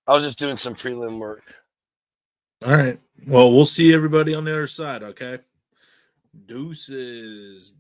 I was just doing some prelim work. All right. Well, we'll see everybody on the other side. Okay. Deuces.